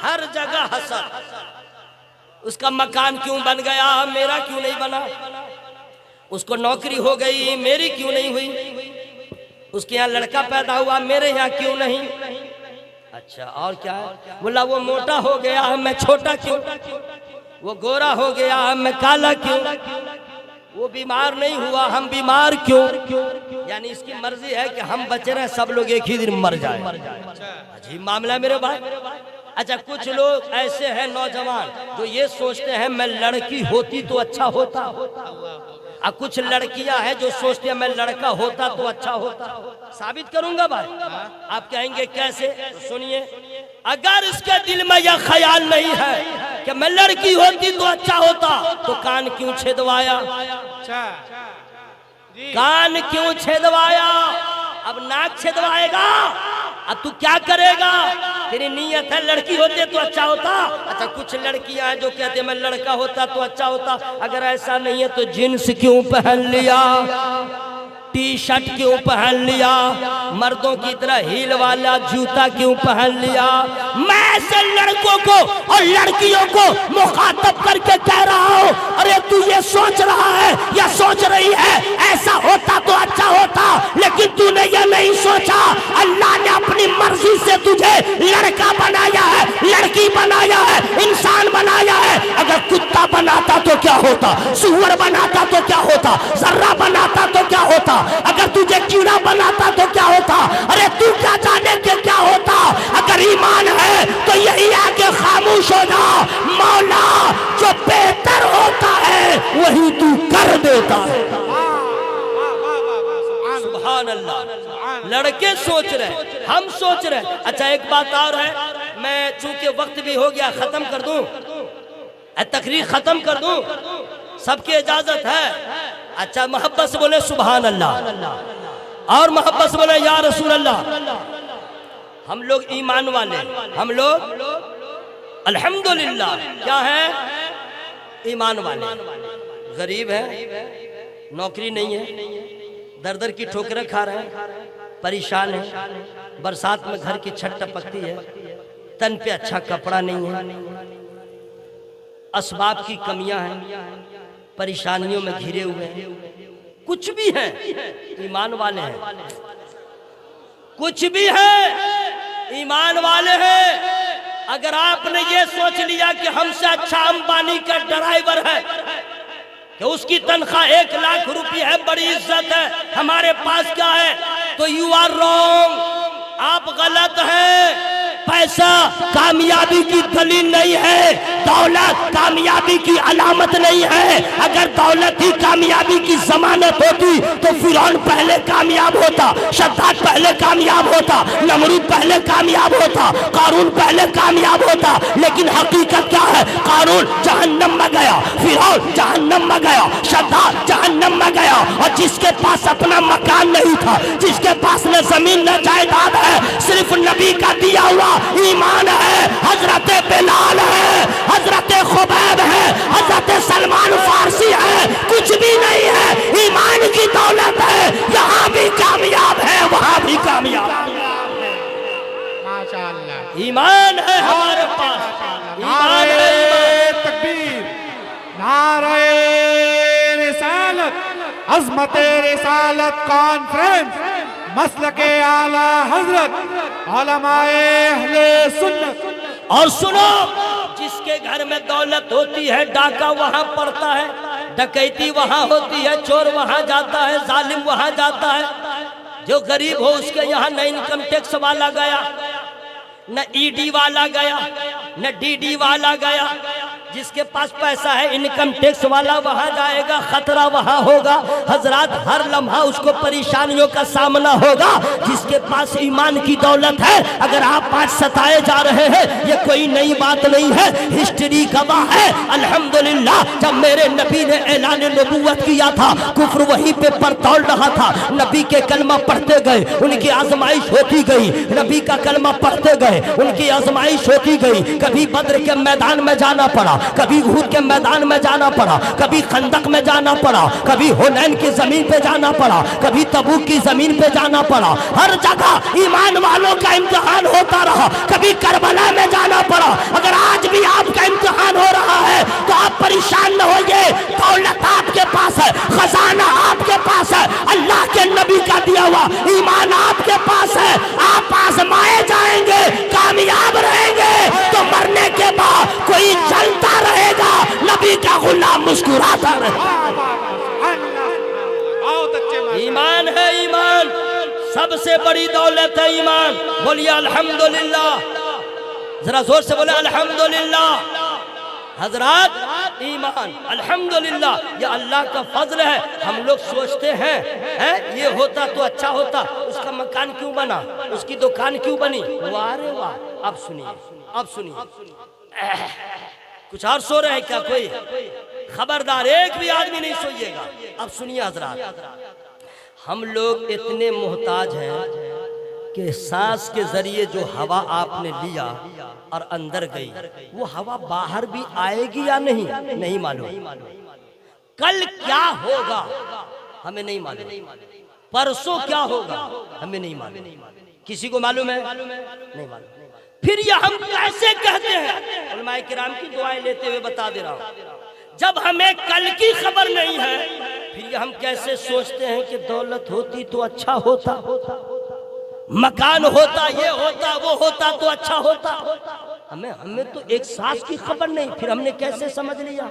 ہر جگہ حسد۔ اس کا مکان کیوں بن گیا میرا کیوں نہیں بنا؟ اس کو نوکری ہو گئی میری کیوں نہیں ہوئی؟ اس کے یہاں لڑکا پیدا ہوا میرے یہاں کیوں نہیں؟ اچھا اور کیا ہے؟ بولا وہ موٹا ہو گیا میں چھوٹا کیوں؟ وہ گورا ہو گیا میں کالا کیوں؟ وہ بیمار نہیں ہوا ہم بیمار کیوں؟ یعنی اس کی مرضی ہے کہ ہم بچے رہے سب لوگ ایک ہی دن مر جائیں۔ عجیب معاملہ ہے میرے بھائی۔ اچھا کچھ لوگ ایسے ہیں نوجوان جو یہ سوچتے ہیں میں لڑکی ہوتی تو اچھا ہوتا، اور کچھ لڑکیاں ہیں جو سوچتے ہیں میں لڑکا ہوتا تو اچھا ہوتا۔ ثابت کروں گا بھائی، آپ کہیں گے کیسے؟ سنیے، اگر اس کے دل میں یہ خیال نہیں ہے کہ میں لڑکی ہوتی تو اچھا ہوتا تو کان کیوں چھدوایا؟ کان کیوں چھدوایا؟ اب ناک چھدوائے گا، اب تو کیا کرے گا؟ تیری نیت ہے لڑکی ہوتے تو اچھا ہوتا۔ اچھا کچھ لڑکیاں ہیں جو کہتے ہیں میں لڑکا ہوتا تو اچھا ہوتا۔ اگر ایسا نہیں ہے تو جنس کیوں پہن لیا؟ ٹی شرٹ کیوں پہن لیا؟ مردوں کی طرح ہیل والا جوتا کیوں پہن لیا؟ میں ایسے لڑکوں کو اور لڑکیوں کو مخاطب کر کے کہہ رہا ہوں، ارے تو یہ سوچ رہا ہے یا سوچ رہی ہے ایسا ہوتا تو اچھا ہوتا، لیکن تو نے یہ نہیں سوچا اللہ نے اپنی مرضی سے تجھے لڑکا بنایا ہے، لڑکی بنایا ہے، انسان بنایا ہے۔ اگر کتا بناتا تو کیا ہوتا؟ سور بناتا تو کیا ہوتا؟ ذرہ بناتا تو کیا ہوتا؟ اگر تجھے کیڑا بناتا تو کیا ہوتا؟ ارے تو کیا جانے کہ کیا ہوتا؟ اگر ایمان ہے تو یہی ہے کہ خاموش ہو جا، مولا جو بہتر ہوتا ہے وہی تو کر دیتا ہے۔ سبحان اللہ۔ لڑکے سوچ رہے، ہم سوچ رہے۔ اچھا ایک بات اور ہے، میں چونکہ وقت بھی ہو گیا ختم کر دوں، تقریر ختم کر دوں، سب کی اجازت ہے؟ اچھا محبت سے بولے سبحان اللہ، اور محبت سے بولے یا رسول اللہ۔ ہم لوگ ایمان والے، ہم لوگ الحمدللہ کیا ہے؟ ایمان والے۔ غریب ہیں، نوکری نہیں ہے، در در کی ٹھوکریں کھا رہے ہیں، پریشان ہیں، برسات میں گھر کی چھت ٹپکتی ہے، تن پہ اچھا کپڑا نہیں ہے، اسباب کی کمیاں ہیں، پریشانیوں میں گھرے ہوئے ہیں، کچھ بھی ہیں، ایمان والے ہیں، کچھ بھی ہیں، ایمان والے ہیں۔ اگر آپ نے یہ سوچ لیا کہ ہم سے اچھا امبانی کا ڈرائیور ہے، کہ اس کی تنخواہ 1 لاکھ روپے ہے، بڑی عزت ہے، ہمارے پاس کیا ہے، تو یو آر رونگ، آپ غلط ہیں۔ پیسہ کامیابی کی دلیل نہیں ہے، دولت کامیابی کی علامت نہیں ہے. اگر دولت ہی کامیابی کی ضمانت ہوتی تو فرعون پہلے کامیاب ہوتا, شداد پہلے کامیاب ہوتا, نمرود پہلے کامیاب ہوتا, قارون پہلے کامیاب ہوتا. لیکن حقیقت کیا ہے؟ قارون جہنم میں گیا, فرعون جہنم میں گیا, شداد جہنم میں گیا. اور جس کے پاس اپنا مکان نہیں تھا, جس کے پاس نہ زمین نہ جائیداد ہے, صرف نبی کا دیا ہوا ایمان ہے, حضرت بلال ہے, حضرت خبیب ہے, حضرت سلمان فارسی ہے, کچھ بھی نہیں ہے, ایمان کی دولت ہے. یہاں بھی کامیاب ہے, وہاں بھی کامیاب ہے.
ماشاءاللہ.
ایمان ہے ہمارے پاس, ایمان ہے,
نعرہ تکبیر, نعرہ رسالت, عظمت رسالت کانفرنس, مسلک اعلی حضرت علماء اہل سنت.
اور سنو, جس کے گھر میں دولت ہوتی ہے ڈاکہ وہاں پڑتا ہے, ڈکیتی وہاں ہوتی ہے, چور وہاں جاتا ہے, ظالم وہاں جاتا ہے. جو غریب ہو اس کے یہاں نہ انکم ٹیکس والا گیا, نہ ای ڈی والا گیا, نہ ڈی ڈی والا گیا. جس کے پاس پیسہ ہے انکم ٹیکس والا وہاں جائے گا, خطرہ وہاں ہوگا. حضرات ہر لمحہ اس کو پریشانیوں کا سامنا ہوگا. جس کے پاس ایمان کی دولت ہے, اگر آپ آج ستائے جا رہے ہیں یہ کوئی نئی بات نہیں ہے, ہسٹری گواہ ہے. الحمدللہ جب میرے نبی نے اعلان نبوت کیا تھا, کفر وہیں پہ پر توڑ رہا تھا. نبی کے کلمہ پڑھتے گئے, ان کی آزمائش ہوتی گئی. نبی کا کلمہ پڑھتے گئے, ان کی آزمائش ہوتی گئی. کبھی بدر کے میدان میں جانا پڑا, کبھی احد کے میدان میں جانا پڑا, کبھی خندق میں جانا پڑا, کبھی حنین کی زمین پہ جانا پڑا, کبھی تبوک کی زمین پہ جانا پڑا. ہر جگہ ایمان والوں کا امتحان ہوتا رہا. کبھی کربلا میں جانا پڑا. اگر آج بھی آپ کا امتحان ہو رہا ہے تو آپ پریشان نہ ہوئیے, دولت آپ کے پاس ہے, خزانہ آپ کے پاس ہے, اللہ کے نبی کا دیا ہوا ایمان آپ کے پاس ہے. آپ آزمائے جائیں گے, کامیاب رہیں گے, تو مرنے کے بعد کوئی چلتا رہے گا, نبی کا غلام مسکراتا رہے گا. ایمان ہے, ایمان سب سے بڑی دولت ہے, ایمان. بولیے الحمدللہ, ذرا زور سے بولے الحمدللہ. حضرات ایمان الحمدللہ یہ اللہ کا فضل ہے. ہم لوگ سوچتے ہیں یہ ہوتا تو اچھا ہوتا, اس کا مکان کیوں بنا, اس کی دکان کیوں بنی. واہ رے واہ. اب سنیے, اب سنیے, کچھ اور سو رہے ہیں کیا کوئی؟ خبردار, ایک بھی آدمی نہیں سوئیے گا. اب سنیے حضرات, ہم لوگ اتنے محتاج ہیں کہ سانس کے ذریعے جو ہوا آپ نے لیا اور اندر گئی, وہ ہوا باہر بھی آئے گی یا نہیں معلوم. کل کیا ہوگا ہمیں نہیں معلوم, پرسوں کیا ہوگا ہمیں نہیں معلوم. کسی کو معلوم ہے؟ نہیں معلوم. پھر یہ ہم کیسے کہتے ہیں؟ علماء کرام کی دعائیں لیتے ہوئے بتا دے رہا ہوں. جب ہمیں کل کی خبر نہیں ہے, پھر یہ ہم کیسے سوچتے ہیں کہ دولت ہوتی تو اچھا ہوتا, مکان ہوتا, یہ ہوتا, وہ ہوتا تو اچھا ہوتا. ہمیں تو ایک سانس کی خبر نہیں, پھر ہم نے کیسے سمجھ لیا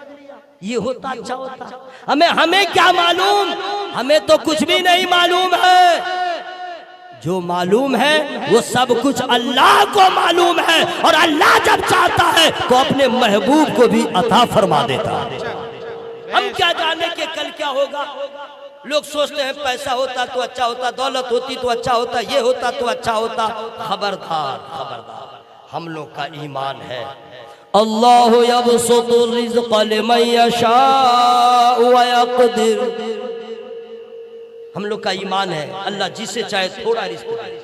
یہ ہوتا اچھا ہوتا. ہمیں کیا معلوم, ہمیں تو کچھ بھی نہیں معلوم ہے. جو معلوم ہے وہ سب کچھ اللہ کو معلوم ہے, اور اللہ جب چاہتا ہے تو اپنے محبوب کو بھی عطا فرما دیتا ہے. ہم کیا جانے کہ کل کیا ہوگا. لوگ سوچتے ہیں پیسہ ہوتا تو اچھا ہوتا, دولت ہوتی تو اچھا ہوتا, یہ ہوتا تو اچھا ہوتا. خبردار, خبردار, ہم لوگ کا ایمان ہے اللہ یبسط الرزق لمن یشاء ویقدر. ہم لوگ کا ایمان ہے اللہ جسے چاہے تھوڑا رزق دے.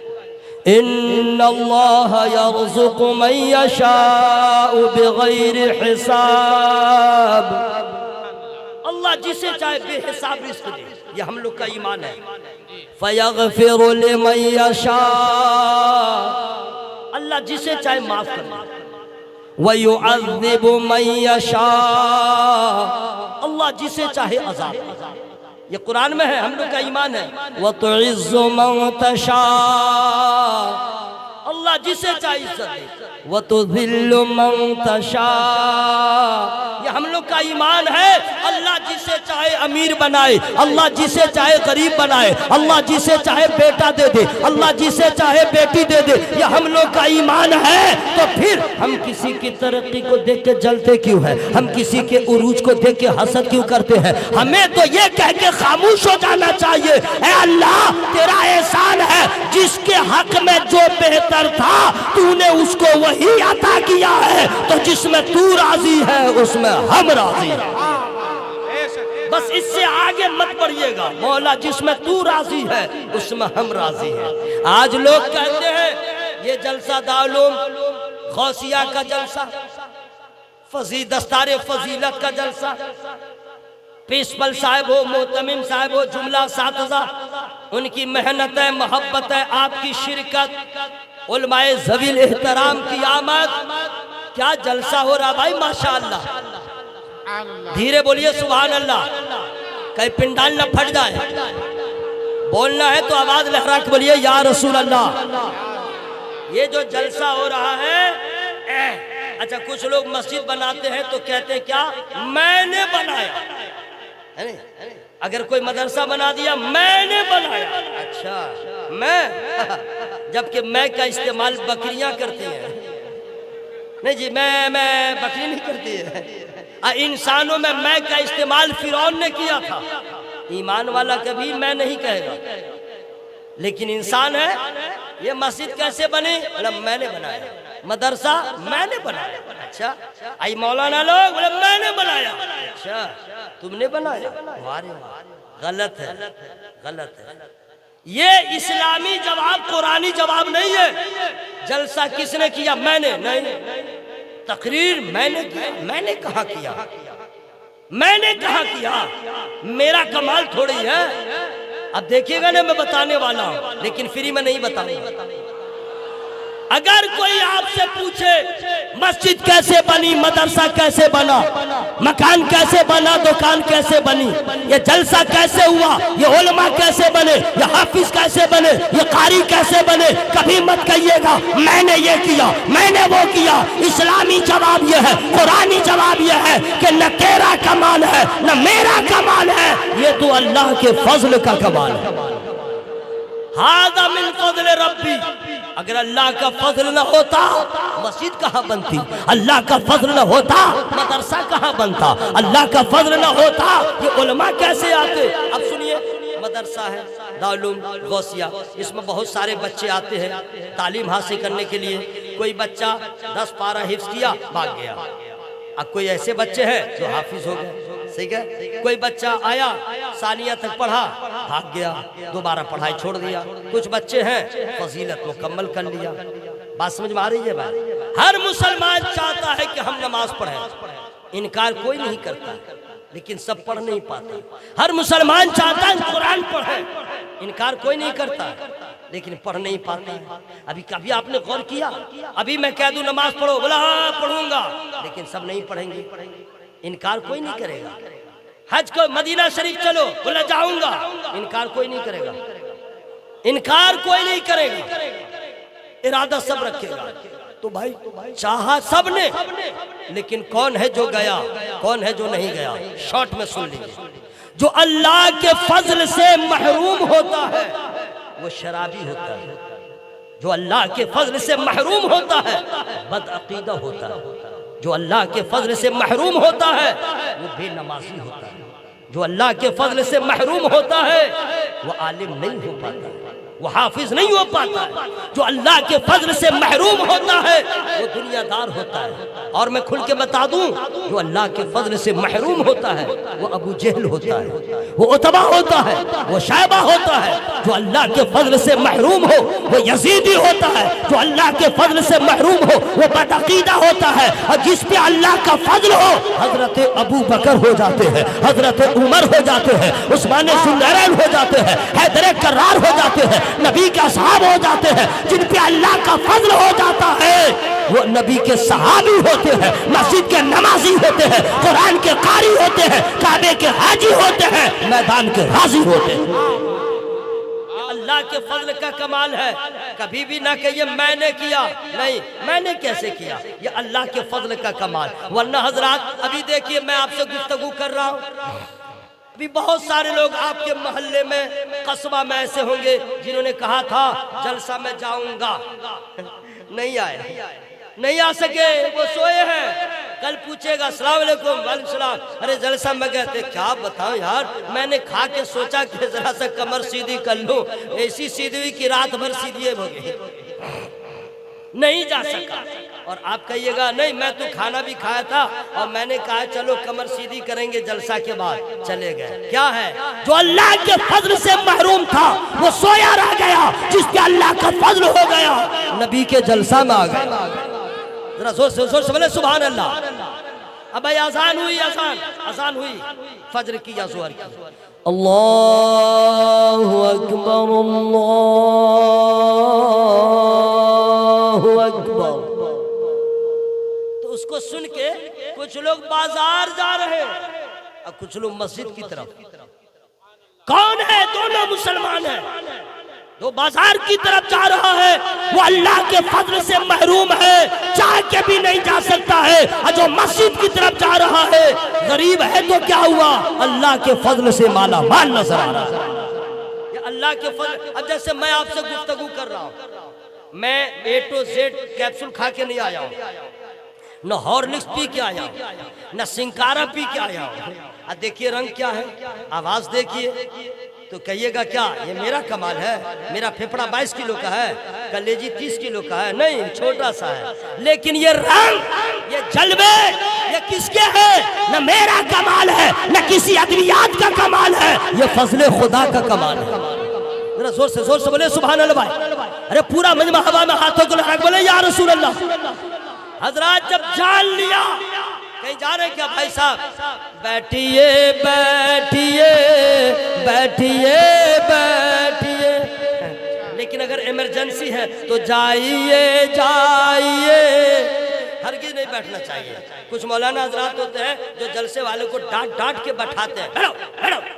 ان اللہ یرزق من یشاء بغیر حساب. اللہ جسے چاہے بے حساب رزق دے, یہ ہم لوگ کا ایمان ہے. فیغفر لمن یشاء, اللہ جسے چاہے معاف کر دے. ویعذب من یشاء, اللہ جسے چاہے عذاب. یہ قرآن میں ہے, ہم لوگ کا ایمان ہے. وَتُعِزُّ مَن تَشَاءُ, اللہ جسے چاہے عزت دے. وَتُذِلُّ مَن تَشَاءُ۔ یہ ہم لوگ کا ایمان ہے، اللہ جسے چاہے امیر بنائے، اللہ جسے چاہے غریب بنائے، اللہ جسے چاہے بیٹا دے دے، اللہ جسے چاہے بیٹی دے دے، یہ ہم لوگ کا ایمان ہے۔ تو پھر ہم کسی کی ترقی کو دیکھ کے جلتے کیوں ہیں؟ ہم کسی کے عروج کو دیکھ کے حسد کیوں کرتے ہیں؟ ہمیں تو یہ کہہ کے خاموش ہو جانا چاہیے، اے اللہ تیرا احسان ہے، جس کے حق میں جو بہتر تھا تو نے اس کو وہی عطا کیا ہے، تو جس میں تو راضی ہے اس میں ہم راضی ہیں۔ بس اس سے آگے مت بڑھیے گا، مولا جس میں تو راضی ہے اس میں ہم راضی ہیں۔ آج لوگ کہتے ہیں یہ جلسہ دارالعلوم غوثیہ کا جلسہ، دستار فضیلت کا جلسہ، پرنسپل صاحب ہو، محتمم صاحب ہو، جملہ اساتذہ، ان کی محنت ہے، محبت ہے، آپ کی شرکت، علماء ذوی الاحترام کی آمد، کیا جلسہ ہو رہا بھائی، ماشاءاللہ۔ دھیرے بولیے سبحان اللہ، کہیں پنڈال نہ پھٹ جائے، بولنا ہے تو آواز لہرا کے بولیے یا رسول اللہ۔ یہ جو جلسہ ہو رہا ہے، اچھا کچھ لوگ مسجد بناتے ہیں تو کہتے ہیں کیا، میں نے بنایا، اگر کوئی مدرسہ بنا دیا میں نے بنایا، اچھا میں، جبکہ میں کا استعمال بکریاں کرتی ہیں، نہیں جی میں بکری نہیں کرتی ہے۔ انسانوں میں کا استعمال فرعون نے کیا تھا، ایمان والا کبھی میں نہیں کہے گا، لیکن انسان ہے، یہ مسجد کیسے بنی، میں نے بنایا، مدرسہ میں نے بنایا، اچھا آئی مولانا لوگ میں نے بنایا، اچھا تم نے بنایا، غلط ہے، غلط ہے۔ یہ اسلامی جواب قرآنی جواب نہیں ہے۔ جلسہ کس نے کیا، میں نے نہیں، تقریر میں نے کیا، میں نے کہاں کیا، میں نے کہاں کیا، میرا کمال تھوڑی ہے۔ اب دیکھیے گا نا میں بتانے والا ہوں، لیکن فری میں نہیں بتاؤں گا۔ اگر کوئی آپ سے پوچھے مسجد کیسے بنی، مدرسہ کیسے بنا، مکان کیسے بنا، دکان کیسے بنی، یہ جلسہ کیسے ہوا، یہ علماء کیسے بنے، یہ حافظ کیسے بنے، یہ قاری کیسے بنے، کبھی مت کہیے گا میں نے یہ کیا، میں نے وہ کیا۔ اسلامی جواب یہ ہے، قرآنی جواب یہ ہے کہ نہ تیرا کمال ہے نہ میرا کمال ہے، یہ تو اللہ کے فضل کا کمال ہے۔ ھذا من فضل ربی، اگر اللہ کا فضل نہ ہوتا مسجد کہاں بنتی، اللہ کا فضل نہ ہوتا مدرسہ کہاں بنتا، اللہ کا فضل نہ ہوتا یہ علماء کیسے آتے۔ اب سنیے، مدرسہ ہے دارالعلوم غوثیہ، اس میں بہت سارے بچے آتے ہیں تعلیم حاصل کرنے کے لیے۔ کوئی بچہ 10 پارہ حفظ کیا بھاگ گیا، اب کوئی ایسے بچے ہیں جو حافظ ہو گئے، ٹھیک ہے۔ کوئی بچہ آیا ثانیہ تک پڑھا بھاگ گیا، دوبارہ پڑھائی چھوڑ دیا۔ کچھ بچے ہیں فضیلت مکمل کر لیا۔ بات سمجھ میں آ رہی ہے بھائی؟ ہر مسلمان چاہتا ہے کہ ہم نماز پڑھیں، انکار کوئی نہیں کرتا، لیکن سب پڑھ نہیں پاتے۔ ہر مسلمان چاہتا ہے قرآن پڑھیں، انکار کوئی نہیں کرتا، لیکن پڑھ نہیں پاتا۔ ابھی کبھی آپ نے غور کیا، ابھی میں کہہ دوں نماز پڑھو، بولا ہاں پڑھوں گا، لیکن سب نہیں پڑھیں گے، انکار کوئی نہیں کرے گا۔ حج کو مدینہ شریف چلو، بولا جاؤں گا، انکار کوئی نہیں کرے گا، انکار کوئی نہیں کرے گا، ارادہ سب رکھے گا۔ تو بھائی چاہا سب نے، لیکن کون ہے جو گیا، کون ہے جو نہیں گیا؟ شارٹ میں سن لیجیے، جو اللہ کے فضل سے محروم ہوتا ہے وہ شرابی ہوتا ہے، جو اللہ کے فضل سے محروم ہوتا ہے بد عقیدہ ہوتا ہے، جو اللہ کے فضل سے محروم ہوتا ہے وہ بے نمازی ہوتا ہے، جو اللہ کے فضل سے محروم ہوتا ہے وہ عالم نہیں ہو پاتا، وہ حافظ نہیں ہو پاتا ہے، جو اللہ کے فضل سے محروم ہوتا ہے وہ دنیا دار ہوتا ہے۔ اور میں کھل کے بتا دوں، جو اللہ کے فضل سے محروم ہوتا ہے وہ ابو جہل ہوتا ہے، وہ عتبہ ہوتا ہے، وہ شیبہ ہوتا ہے۔ جو اللہ کے فضل سے محروم ہو وہ یزیدی ہوتا ہے، جو اللہ کے فضل سے محروم ہو وہ بدعقیدہ ہوتا ہے، اور جس پہ اللہ کا فضل ہو حضرت ابو بکر ہو جاتے ہیں، حضرت عمر ہو جاتے ہیں، عثمان ذوالنورین ہو جاتے ہیں، حیدر کرار ہو جاتے ہیں، نبی کے اصحاب ہو جاتے ہیں۔ جن پہ اللہ کا فضل ہو جاتا ہے وہ نبی کے صحابی ہوتے ہیں، مسجد کے نمازی ہوتے ہیں، قرآن کے قاری ہوتے ہیں، کعبے کے حاجی ہوتے ہیں، میدان کے غازی ہوتے ہیں۔ اللہ اللہ کے فضل کا کمال ہے. کبھی بھی نہ کہیے میں نے کیا، نہیں میں نے کیسے کیا، یہ اللہ کے فضل کا کمال. ورنہ حضرات ابھی دیکھیے میں آپ سے گفتگو کر رہا ہوں، ابھی بہت سارے لوگ آپ کے محلے میں قصبہ میں ایسے ہوں گے جنہوں نے کہا تھا جلسہ میں جاؤں گا، نہیں آئے، نہیں آ سکے، وہ سوئے ہیں. کل پوچھے گا السلام علیکم، وعلیکم السلام، ارے جلسہ میں گئے تھے. کیا بتاؤں یار، میں نے کھا کے سوچا کہ ذرا سا کمر سیدھی کر لوں، ایسی سیدھی ہوئی کہ رات بھر سیدھی ہو گئی، نہیں جا سکا. اور آپ کہیے گا نہیں میں تو کھانا بھی کھایا تھا اور میں نے کہا چلو کمر سیدھی کریں گے جلسہ کے بعد، چلے گئے. کیا ہے؟ جو اللہ کے فضل سے محروم تھا وہ سویا رہ گیا، جس پہ اللہ کا فضل ہو گیا نبی کے جلسہ میں آ گیا. ذرا زور سے بولے سبحان اللہ. اب بھائی اذان ہوئی، اذان ہوئی فجر کی یا ظہر کی. اللہ اکبر، اللہ اکبر. تو اس کو سن کے کچھ لوگ بازار جا رہے اور کچھ لوگ مسجد کی طرف. کون ہے؟ دونوں مسلمان ہیں. جو بازار کی طرف جا رہا ہے وہ اللہ کے فضل سے محروم ہے، چاہ کے بھی نہیں جا سکتا ہے. اور جو مسجد کی طرف جا رہا ہے غریب ہے تو کیا ہوا، اللہ کے فضل سے مالا مال نظر آ رہا ہے. یہ اللہ کے فضل. اب جیسے میں آپ سے گفتگو کر رہا ہوں، میں A to Z کیپسول کھا کے نہیں آیا ہوں، نہ ہارلکس پی کے آیا ہوں، نہ سنکارا پی کے آیا ہوں. اب دیکھیے رنگ کیا ہے، آواز دیکھیے، تو کہیے گا کیا یہ میرا کمال ہے، میرا پھپڑا 22 کلو کا ہے، کلیجی 30 کلو کا ہے، نہیں چھوٹا سا ہے. لیکن یہ رنگ، یہ جلوے، یہ کس کے ہے؟ نہ میرا کمال ہے نہ کسی ادویات کا کمال ہے، یہ فضل خدا کا کمال ہے. ذرا زور سے بولے سبحان اللہ بھائی. ارے پورا مجمع ہوا میں ہاتھوں کو لگا کے بولے یا رسول اللہ. حضرات جب جان لیا کہیں جا رہے کیا بھائی صاحب، بیٹھیے بیٹھیے بیٹھیے بیٹھیے، لیکن اگر ایمرجنسی ہے تو جائیے جائیے، ہرگز نہیں بیٹھنا چاہیے. کچھ مولانا حضرات ہوتے ہیں جو جلسے والے کو ڈانٹ کے بٹھاتے ہیں، بیٹھو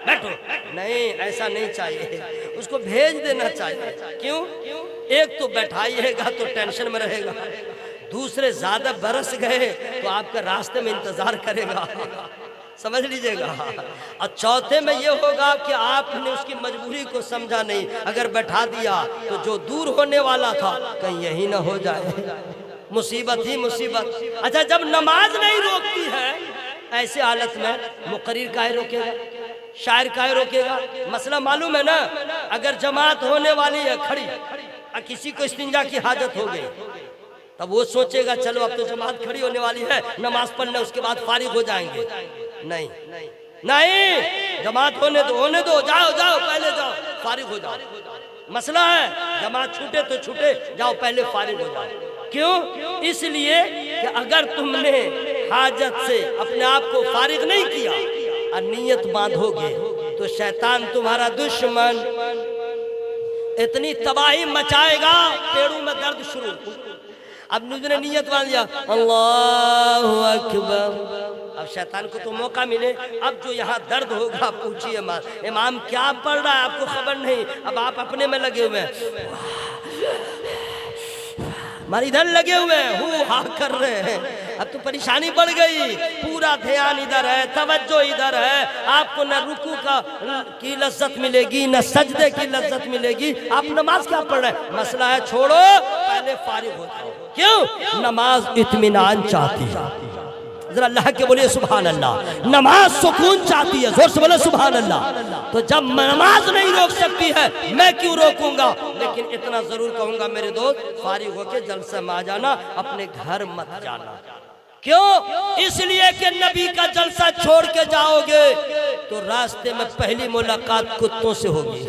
بیٹھو، نہیں ایسا نہیں چاہیے، اس کو بھیج دینا چاہیے. کیوں؟ ایک تو بیٹھائیے گا تو ٹینشن میں رہے گا، دوسرے زیادہ برس گئے تو آپ کا راستے میں انتظار کرے گا، سمجھ لیجئے گا. اور چوتھے میں یہ ہوگا کہ آپ نے اس کی مجبوری کو سمجھا نہیں، اگر بیٹھا دیا تو جو دور ہونے والا تھا کہیں یہی نہ ہو جائے، مصیبت ہی مصیبت. اچھا جب نماز نہیں روکتی ہے ایسے حالت میں مقرر کاہے روکے گا، شاعر کاہے روکے گا؟ مسئلہ معلوم ہے نا. اگر جماعت ہونے والی ہے کھڑی اور کسی کو استنجا کی حاجت ہو گئی تب وہ سوچے گا چلو اب تو جماعت کھڑی ہونے والی ہے، نماز پڑھنے اس کے بعد فارغ ہو جائیں گے. نہیں نہیں، جماعت ہونے دو، جاؤ پہلے جاؤ، فارغ ہو جاؤ. مسئلہ ہے جماعت چھوٹے تو چھوٹے، جاؤ پہلے فارغ ہو جاؤ. کیوں؟ اس لیے کہ اگر تم نے حاجت سے اپنے آپ کو فارغ نہیں کیا اور نیت باندھو گے تو شیطان تمہارا دشمن اتنی تباہی مچائے گا، پیڑوں میں درد شروع. اب نے نیت باندھ لیا اللہ اکبر، اب شیطان کو تو موقع ملے. اب جو یہاں درد ہوگا پوچھئے امام کیا پڑھ رہا ہے آپ کو خبر نہیں، اب آپ اپنے میں لگے ہوئے ہیں، ہمارے ادھر لگے ہوئے ہیں، ہو ہا کر رہے ہیں. اب تو پریشانی بڑھ گئی، پورا دھیان ادھر ہے، توجہ ادھر ہے. آپ کو نہ رکوع کی لذت ملے گی نہ سجدے کی لذت ملے گی. آپ نماز کیا پڑھ رہے ہیں؟ مسئلہ ہے چھوڑو، پہلے فارغ ہو جاؤ. کیوں؟ نماز اطمینان چاہتی ہے. ذرا اللہ کے بولیے سبحان اللہ. نماز سکون چاہتی ہے، زور سے بولے سبحان اللہ. تو جب نماز نہیں روک سکتی ہے میں کیوں روکوں گا؟ لیکن اتنا ضرور کہوں گا میرے دوست، فارغ ہو کے جلسے میں آ جانا، اپنے گھر مت جانا. کیوں؟ اس لیے کہ نبی کا جلسہ چھوڑ کے جاؤ گے تو راستے میں پہلی ملاقات کتوں سے ہوگی.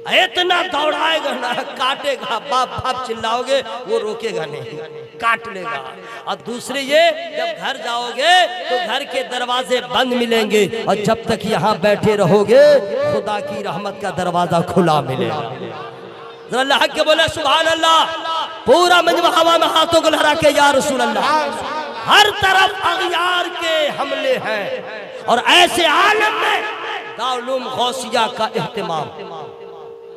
اتنا دوڑائے گا نا، کاٹے گا، باپ چلاؤ گے وہ روکے گا نہیں، کاٹ لے گا. اور دوسرے یہ جب گھر جاؤ گے تو گھر کے دروازے بند ملیں گے، اور جب تک یہاں بیٹھے رہو گے خدا کی رحمت کا دروازہ کھلا ملے گا. ذرا اللہ کے بولے سبحان اللہ. پورا مجمع ہوا میں ہاتھوں کو لہرا کے یا رسول اللہ. ہر طرف اغیار کے حملے ہیں اور ایسے عالم میں دارالعلوم غوثیہ کا اہتمام.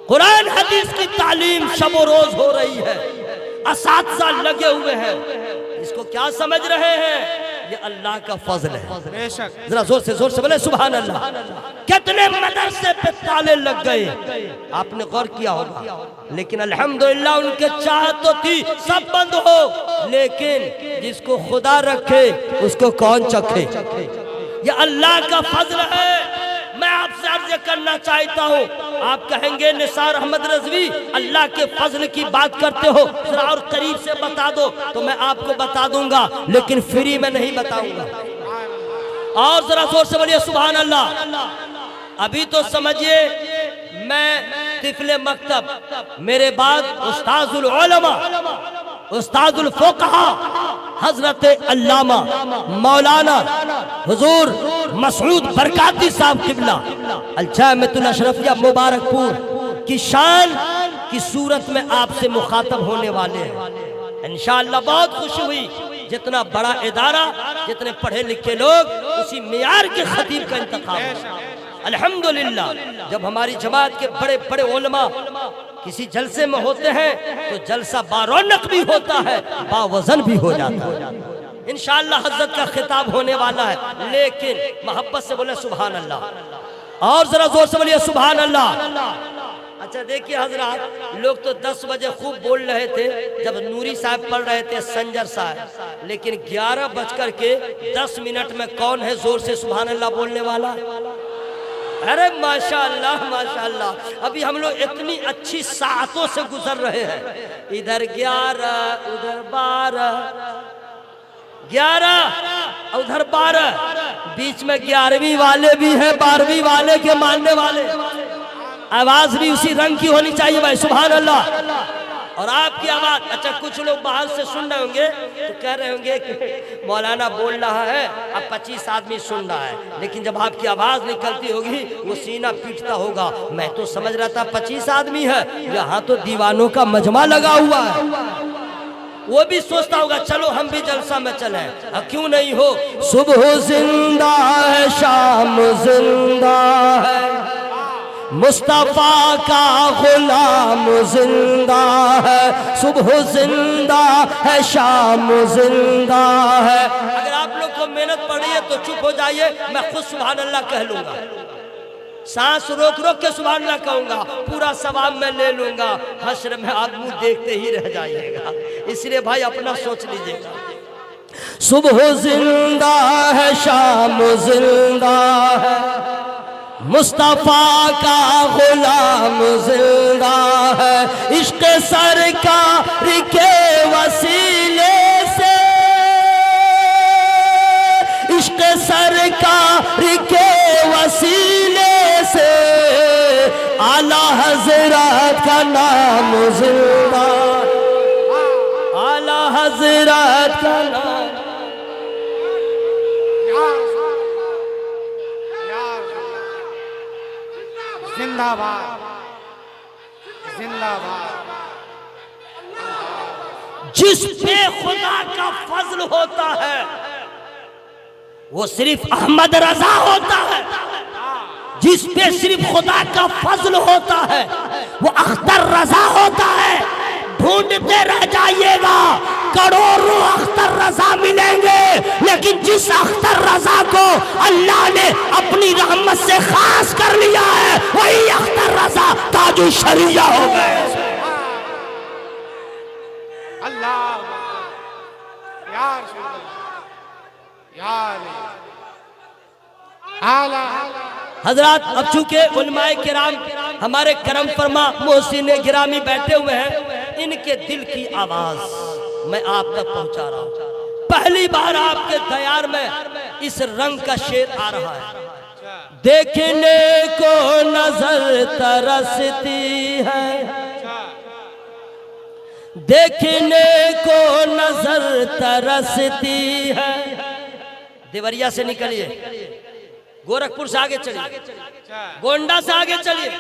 قرآن حدیث کی تعلیم شب و روز ہو رہی ہے، اساتذہ لگے ہوئے ہیں، اس کو کیا سمجھ رہے ہیں؟ یہ اللہ کا فضل ہے۔
بے شک
ذرا زور سے بولے سبحان اللہ۔ کتنے مدرسے پہ تالے لگ گئے، آپ نے غور کیا ہوگا، لیکن الحمدللہ ان کے چاہت تو تھی سب بند ہو، لیکن جس کو خدا رکھے اس کو کون چکھے؟ یہ اللہ کا فضل ہے۔ میں آپ سے عرض کرنا چاہتا ہوں، آپ کہیں گے نثار احمد رضوی اللہ کے فضل کی بات کرتے ہو، ذرا اور قریب سے بتا دو، تو میں آپ کو بتا دوں گا، لیکن فری میں نہیں بتاؤں گا۔ اور ذرا زور سے بولیے سبحان اللہ۔ ابھی تو سمجھئے میں طفل مکتب، میرے بعد استاذ العلماء، استاذ الفقہا حضرت علامہ مولانا حضور مسعود برکاتی صاحب قبلہ الجامعۃ الاشرفیہ مبارک پور کی شان کی صورت میں آپ سے مخاطب ہونے والے ہیں۔ انشاءاللہ بہت خوشی ہوئی، جتنا بڑا ادارہ، جتنے پڑھے لکھے لوگ، اسی معیار کے خطیب کا انتخاب ہے۔ الحمدللہ جب ہماری جماعت کے بڑے بڑے علماء کسی جلسے میں ہوتے ہیں تو جلسہ بارونق بھی ہوتا ہے، باوزن بھی ہو جاتا ہے۔ انشاءاللہ حضرت کا خطاب ہونے والا ہے، لیکن محبت سے بولے سبحان اللہ، اور ذرا زور سے بولیے سبحان اللہ۔ اچھا دیکھیے حضرات، لوگ تو 10 بجے خوب بول رہے تھے جب نوری صاحب پڑھ رہے تھے سنجر صاحب، لیکن 11:10 میں کون ہے زور سے سبحان اللہ بولنے والا؟ ارے ماشاءاللہ ماشاءاللہ، ابھی ہم لوگ اتنی اچھی ساعتوں سے گزر رہے ہیں، ادھر 11 ادھر 12، 11 ادھر 12، بیچ میں 11ویں والے بھی ہیں، 12ویں والے کے ماننے والے، آواز بھی اسی رنگ کی ہونی چاہیے بھائی سبحان اللہ۔ اور آپ کی آواز، اچھا کچھ لوگ باہر سے سن رہے ہوں گے تو کہہ رہے ہوں گے کہ مولانا بول رہا ہے اب 25 آدمی سن رہا ہے، لیکن جب آپ کی آواز نکلتی ہوگی وہ سینہ پیٹتا ہوگا، میں تو سمجھ رہا تھا 25 آدمی ہے، یہاں تو دیوانوں کا مجمع لگا ہوا ہے۔ وہ بھی سوچتا ہوگا چلو ہم بھی جلسہ میں چلیں، کیوں نہیں ہو؟ صبح زندہ ہے شام زندہ ہے، مصطفیٰ کا غلام زندہ ہے، صبح زندہ ہے شام زندہ ہے۔ اگر آپ لوگ کو محنت پڑی ہے تو چپ ہو جائیے، میں خود سبحان اللہ کہہ لوں گا، سانس روک روک کے سبحان اللہ کہوں گا، پورا ثواب میں لے لوں گا، حشر میں آپ منہ دیکھتے ہی رہ جائیے گا، اس لیے بھائی اپنا سوچ لیجئے گا۔ صبح زندہ ہے شام زندہ ہے، مصطفیٰ کا غلام زندہ ہے، عشق سرکار کے وسیلے سے، عشق سرکار کے وسیلے سے، اعلیٰ حضرت کا نام زندہ، اعلیٰ حضرت کا نام
زندہ باد زندہ باد۔
جس پہ خدا کا فضل ہوتا ہے وہ صرف احمد رضا ہوتا ہے، جس پہ صرف خدا کا فضل ہوتا ہے وہ اختر رضا ہوتا ہے۔ ڈھونڈتے رہ جائیے گا، کروڑوں اختر رضا ملیں گے، لیکن جس اختر رضا کو اللہ نے اپنی رحمت سے خاص کر لیا ہے وہی اختر رضا تاج الشریعہ ہو گئے۔
اللہ یا رسول اللہ یا علی اعلیٰ۔
حضرات اب چونکہ علماء کرام ہمارے کرم فرما محسن گرامی بیٹھے ہوئے ہیں، ان کے دل کی آواز میں آپ تک پہنچا رہا ہوں۔ پہلی بار آپ کے دیار میں اس رنگ کا شعر آ رہا ہے۔ دیکھنے کو نظر ترستی ہے، دیکھنے کو نظر ترستی ہے۔ دیوریا سے نکلیے، گورکھپور سے آگے چلیے، گونڈا سے آگے چلیے،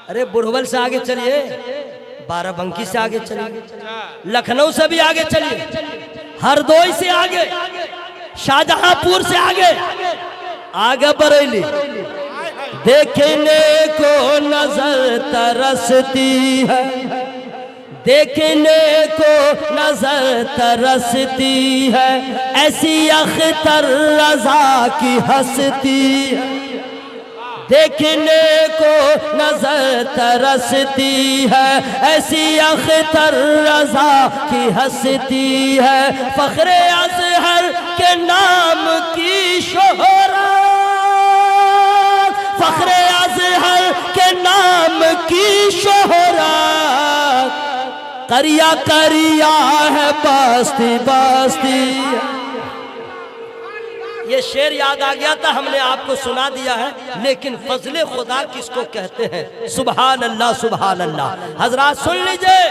ارے بڑھول سے آگے چلیے، بارہ بنکی سے آگے چلیے، لکھنؤ سے بھی آگے چلیے، ہردوئی سے آگے، شاہجہاں پور سے آگے، آگے بریلی۔ دیکھنے کو نظر ترستی ہے، دیکھنے کو نظر ترستی ہے، ایسی اختر رضا کی ہستی ہے، دیکھنے کو نظر ترستی ہے، ایسی اختر رضا کی ہستی ہے، فخر ازہر کے نام کی شہرت، فخر ازہر کے نام کی شہرت، کریا کریا ہے بستی بستی۔ یہ شعر یاد آ گیا تھا، ہم نے آپ کو سنا دیا ہے، لیکن فضل خدا کس کو کہتے ہیں؟ سبحان اللہ سبحان اللہ۔ حضرات سن لیجئے،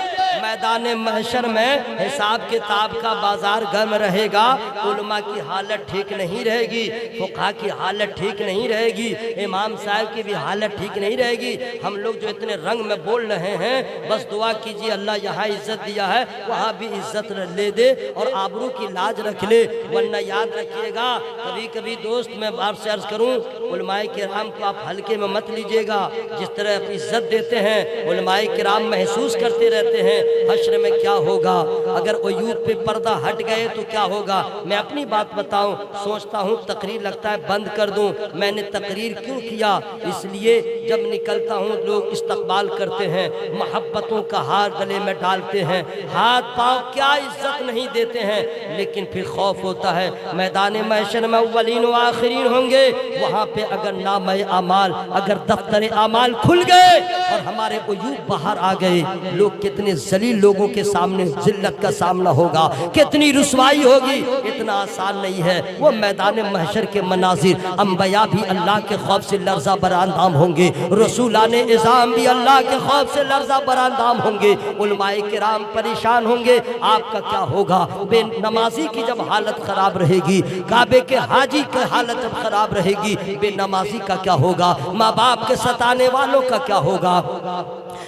میدان محشر میں حساب کتاب کا بازار گرم رہے گا، علماء کی حالت ٹھیک نہیں رہے گی، فقہا کی حالت ٹھیک نہیں رہے گی، امام صاحب کی بھی حالت ٹھیک نہیں رہے گی۔ ہم لوگ جو اتنے رنگ میں بول رہے ہیں، بس دعا کیجئے اللہ یہاں عزت دیا ہے وہاں بھی عزت لے دے اور آبرو کی لاج رکھ لے، ورنہ یاد رکھیے گا کبھی کبھی دوست میں آپ سے عرض کروں، علماء کرام کو آپ ہلکے میں مت لیجئے گا، جس طرح عزت دیتے ہیں علماء کرام محسوس کرتے رہتے ہیں حشر میں کیا ہوگا، اگر عیوب پہ پردہ ہٹ گئے تو کیا ہوگا۔ میں اپنی بات بتاؤں، سوچتا ہوں تقریر لگتا ہے بند کر دوں، میں نے تقریر کیوں کیا؟ اس لیے جب نکلتا ہوں لوگ استقبال کرتے ہیں، محبتوں کا ہار گلے میں ڈالتے ہیں، ہاتھ پاؤں کیا عزت نہیں دیتے ہیں، لیکن پھر خوف ہوتا ہے میدان محشر میں اولین و آخرین ہوں گے، وہاں پہ اگر نام اعمال، اگر دفتر اعمال کھل گئے اور ہمارے عیوب باہر آ گئے، لوگ کتنے ذلیل لوگوں کے سامنے ذلت کا سامنا ہوگا، کتنی رسوائی ہوگی، اتنا آسان نہیں ہے۔ وہ میدان محشر کے مناظر، انبیاء بھی اللہ کے خوف سے لرزہ براندام ہوں گے، رسولان اعظام بھی اللہ کے خوف سے لرزہ براندام ہوں گے، علماء کرام پریشان ہوں گے۔ آپ کا کیا ہوگا؟ بے نمازی کی جب حالت خراب رہے گی، کعبے کے حاجی کی حالت جب خراب رہے گی، بے نمازی کا کیا ہوگا؟ ماں باپ کے ستانے والوں کا کیا ہوگا؟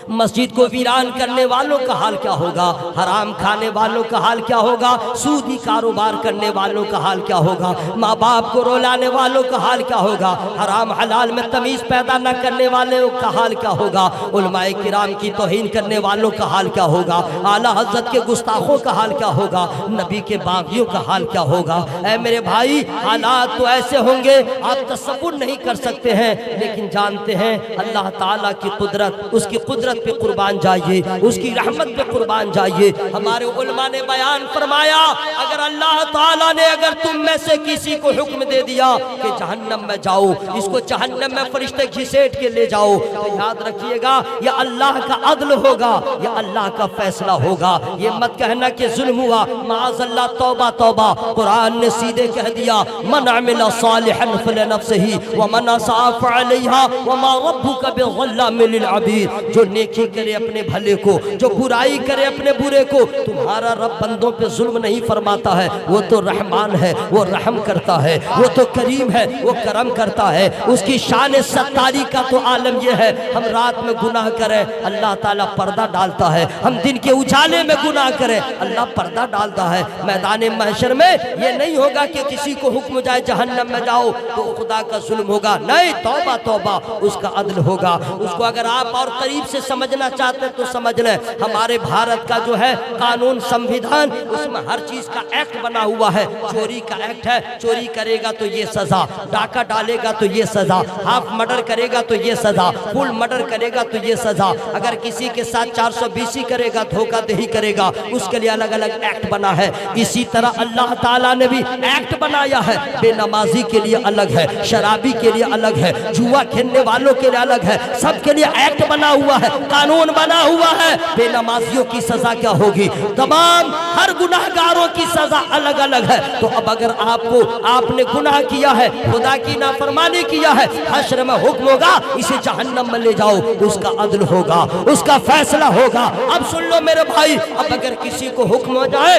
مسجد کو ویران کرنے والوں کا حال کیا ہوگا؟ حرام کھانے والوں کا حال کیا ہوگا؟ سودی کاروبار کرنے والوں کا حال کیا ہوگا؟ ماں باپ کو رولانے والوں کا حال کیا ہوگا؟ حرام حلال میں تمیز پیدا نہ کرنے والوں کا حال کیا ہوگا؟ علماء کرام کی توہین کرنے والوں کا حال کیا ہوگا؟ اعلیٰ حضرت کے گستاخوں کا حال کیا ہوگا؟ نبی کے باغیوں کا حال کیا ہوگا؟ اے میرے بھائی، حالات تو ایسے ہوں گے آپ تصور نہیں کر سکتے ہیں، لیکن جانتے ہیں اللہ تعالیٰ کی قدرت، اس کی قدرت پہ قربان جائیے، اس کی رحمت پہ قربان جائیے۔ ہمارے علماء نے بیان فرمایا، اگر اللہ تعالیٰ نے اگر تم میں سے کسی کو حکم دے دیا کہ جہنم میں جاؤ، اس کو جہنم میں فرشتے گھسیٹ کے لے جاؤ، تو یاد رکھیے گا یہ اللہ کا عدل ہوگا، یہ اللہ کا فیصلہ ہوگا۔ یہ مت کہنا کہ ظلم ہوا، معاذ اللہ، توبہ توبہ۔ قرآن نے سیدھے کہہ دیا، من عمل صالحا فلنفسه ومن اساء فعليها وما ربك بظلام للعبید۔ جو نیکی کرے اپنے بھلے کو، جو برائی کرے اپنے برے کو، تمہارا رب بندوں پہ ظلم نہیں فرماتا ہے، وہ تو رحمان ہے، وہ رحم کرتا ہے، وہ تو کریم ہے، وہ کرم کرتا ہے۔ اس کی شان ستاری کا تو عالم یہ ہے، ہم رات میں گناہ کریں اللہ تعالیٰ پردہ ڈالتا ہے، ہم دن کے اجالے میں گناہ کریں اللہ پردہ ڈالتا ہے۔ میدان محشر میں یہ نہیں ہوگا کہ کسی کو حکم جائے جہنم میں جاؤ تو خدا کا ظلم ہوگا، نہیں، توبہ توبہ، اس کا عدل ہوگا۔ اس کو اگر آپ اور قریب سے سمجھنا چاہتے ہیں تو سمجھ لیں، ہمارے بھارت کا جو ہے قانون سمویدھان، اس میں ہر چیز کا ایکٹ بنا ہوا ہے۔ چوری کا ایکٹ ہے، چوری کرے گا تو یہ سزا، ڈاکہ ڈالے گا تو یہ سزا، ہاف مرڈر کرے گا تو یہ سزا، فل مرڈر کرے گا تو یہ سزا، اگر کسی کے ساتھ 420 کرے گا، دھوکہ دہی کرے گا، اس کے لیے الگ الگ ایکٹ بنا ہے۔ اسی طرح اللہ تعالیٰ نے بھی ایکٹ بنایا ہے، بے نمازی کے لیے الگ ہے، شرابی کے لیے الگ ہے، جوا کھیلنے والوں کے لیے الگ ہے، سب کے لیے ایکٹ بنا ہوا ہے، قانون بنا ہوا ہے۔ بے نمازیوں کی سزا کیا ہوگی؟ تمام ہر گناہگاروں کی سزا الگ الگ ہے۔ تو اب اگر آپ نے گناہ کیا ہے، خدا کی نافرمانی کیا ہے، حشر میں حکم ہوگا اسے جہنم میں لے جاؤ، اس کا عدل ہوگا، اس کا فیصلہ ہوگا۔ اب سن لو میرے بھائی، اب اگر کسی کو حکم ہو جائے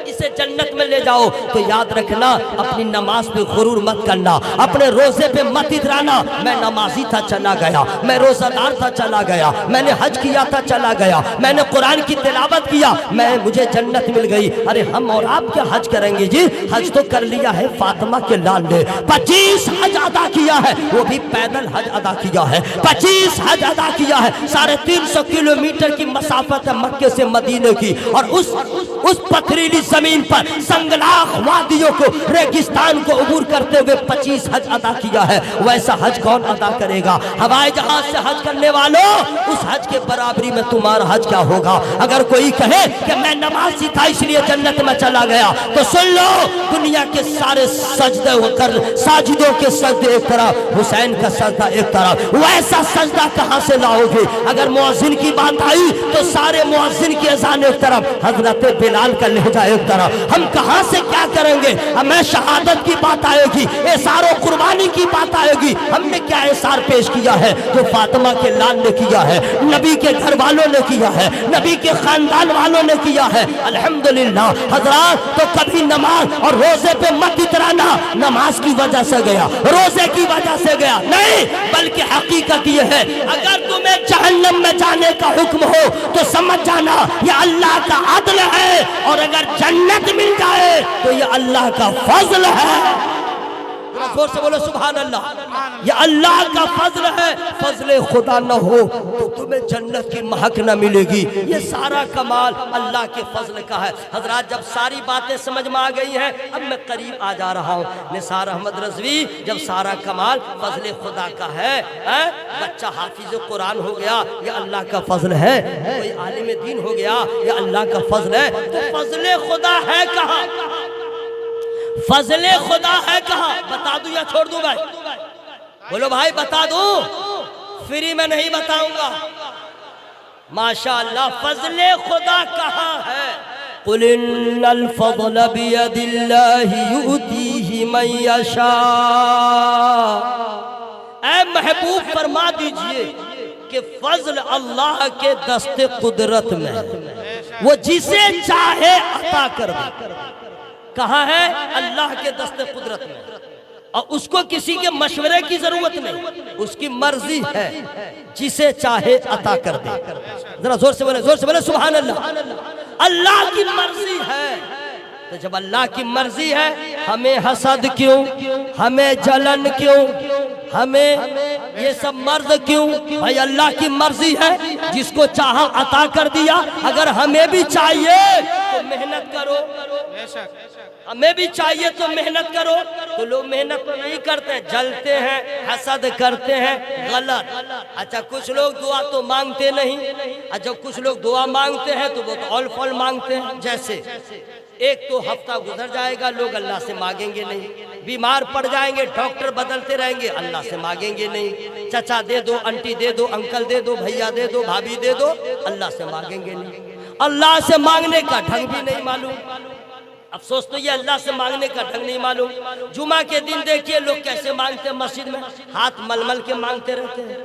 اس سے جنت میں لے جاؤ تو یاد رکھنا اپنی نماز پہ غرور مت کرنا، اپنے روزے پہ مت اترانا، میں نمازی تھا چلا گیا، میں روزہ دار تھا چلا گیا، میں نے حج کیا تھا چلا گیا، میں نے قرآن کی تلاوت کیا، مجھے جنت مل گئی۔ ارے ہم اور آپ کیا حج کریں گے جی؟ حج تو کر لیا ہے فاطمہ کے لال نے، 25 حج ادا کیا ہے، وہ بھی پیدل حج ادا کیا ہے، 25 حج ادا کیا ہے، 350 کلومیٹر کی مسافت ہے مکے سے مدینے کی، اور اس پتھریلی زمین پر سنگلاخ وادیوں کو، ریگستان کو عبور کرتے ہوئے 25 حج ادا کیا ہے۔ ویسا حج کون ادا کرے گا؟ ہوائی جہاز سے حج کرنے والوں، اس حج کے برابری میں تمہارا حج کیا ہوگا؟ اگر کوئی کہے کہ میں نمازی تھا اس لیے جنت میں چلا گیا، تو سن لو، دنیا کے سارے ساجدوں کے سجدے ایک طرف، حسین کا سجدہ ایک طرف، ویسا سجدہ کہاں سے لاؤ گے؟ اگر مؤذن کی بات آئی تو سارے مؤذن کی اذان ایک طرف، حضرت بلال کا لہجہ ایک طرف، ہم کہاں سے کیا کریں گے؟ ہمیں شہادت کی بات آئے گی، احسار و قربانی کی بات آئے گی، ہم نے کیا احسار پیش کیا ہے جو فاطمہ کے لال نے کیا ہے، نبی کے گھر والوں نے کیا ہے، نبی کے خاندان والوں نے کیا ہے؟ الحمدللہ حضرات، تو کبھی نماز اور روزے پہ مت اترانا نماز کی وجہ سے گیا، روزے کی وجہ سے گیا، نہیں، بلکہ حقیقت یہ ہے اگر تمہیں جہنم میں جانے کا حکم ہو تو سمجھ جانا یہ اللہ کا عدل ہے، اور اگر جنت مل جائے تو یہ اللہ کا فضل ہے۔ زور سے بولو سبحان اللہ، یہ اللہ کا فضل ہے، فضل خدا نہ ہو تو تمہیں جنت کی مہک نہ ملے گی، یہ سارا کمال اللہ کے فضل کا ہے۔ حضرات جب ساری باتیں سمجھ میں آ گئی ہیں، اب میں قریب آ جا رہا ہوں۔ نثار احمد رضوی، جب سارا کمال فضل خدا کا ہے، بچہ حافظ قرآن ہو گیا، یہ اللہ کا فضل ہے، کوئی عالم دین ہو گیا، یہ اللہ کا فضل ہے، تو فضل خدا ہے کہاں؟ فضل خدا ہے کہاں؟ بتا دوں یا چھوڑ دوں بھائی؟ بولو بھائی بتا دوں، فری میں نہیں بتاؤں گا۔ ماشاءاللہ، فضل خدا کہاں ہے؟ قُلْ إِنَّ الْفَضْلَ بِيَدِ اللَّهِ يُؤْتِيهِ مَن يَشَاءُ۔ اے محبوب فرما دیجئے کہ فضل اللہ کے دست قدرت میں ہے، وہ جسے چاہے عطا کر دے۔ کہاں ہے؟ اللہ کے دست قدرت میں، اور اس کو کسی کے مشورے کی ضرورت نہیں، اس کی مرضی ہے، جسے چاہے عطا کر دے۔ ذرا زور سے بولے سبحان اللہ۔ اللہ کی مرضی ہے، تو جب اللہ کی مرضی ہے، ہمیں حسد کیوں، ہمیں جلن کیوں، ہمیں یہ سب مرض کیوں؟ بھائی اللہ کی مرضی ہے، جس کو چاہا عطا کر دیا۔ اگر ہمیں بھی چاہیے تو محنت کرو، ہمیں بھی چاہیے تو محنت کرو، تو لوگ محنت تو نہیں کرتے، جلتے ہیں، حسد کرتے ہیں، غلط۔ اچھا کچھ لوگ دعا تو مانگتے نہیں، اچھا کچھ لوگ دعا مانگتے ہیں تو وہ تو اول فول مانگتے ہیں۔ جیسے ایک تو ہفتہ گزر جائے گا، لوگ اللہ سے مانگیں گے نہیں، بیمار پڑ جائیں گے، ڈاکٹر بدلتے رہیں گے، اللہ سے مانگیں گے نہیں، چچا دے دو، انٹی دے دو، انکل دے دو، بھیا دے دو، بھابھی دے دو، اللہ سے مانگیں گے نہیں۔ اللہ سے مانگنے کا ڈھنگ بھی نہیں معلوم، افسوس تو یہ اللہ سے مانگنے کا ڈھنگ نہیں معلوم۔ جمعہ کے دن دیکھیے لوگ کیسے مانگتے ہیں، مسجد میں ہاتھ مل مل کے مانگتے رہتے ہیں،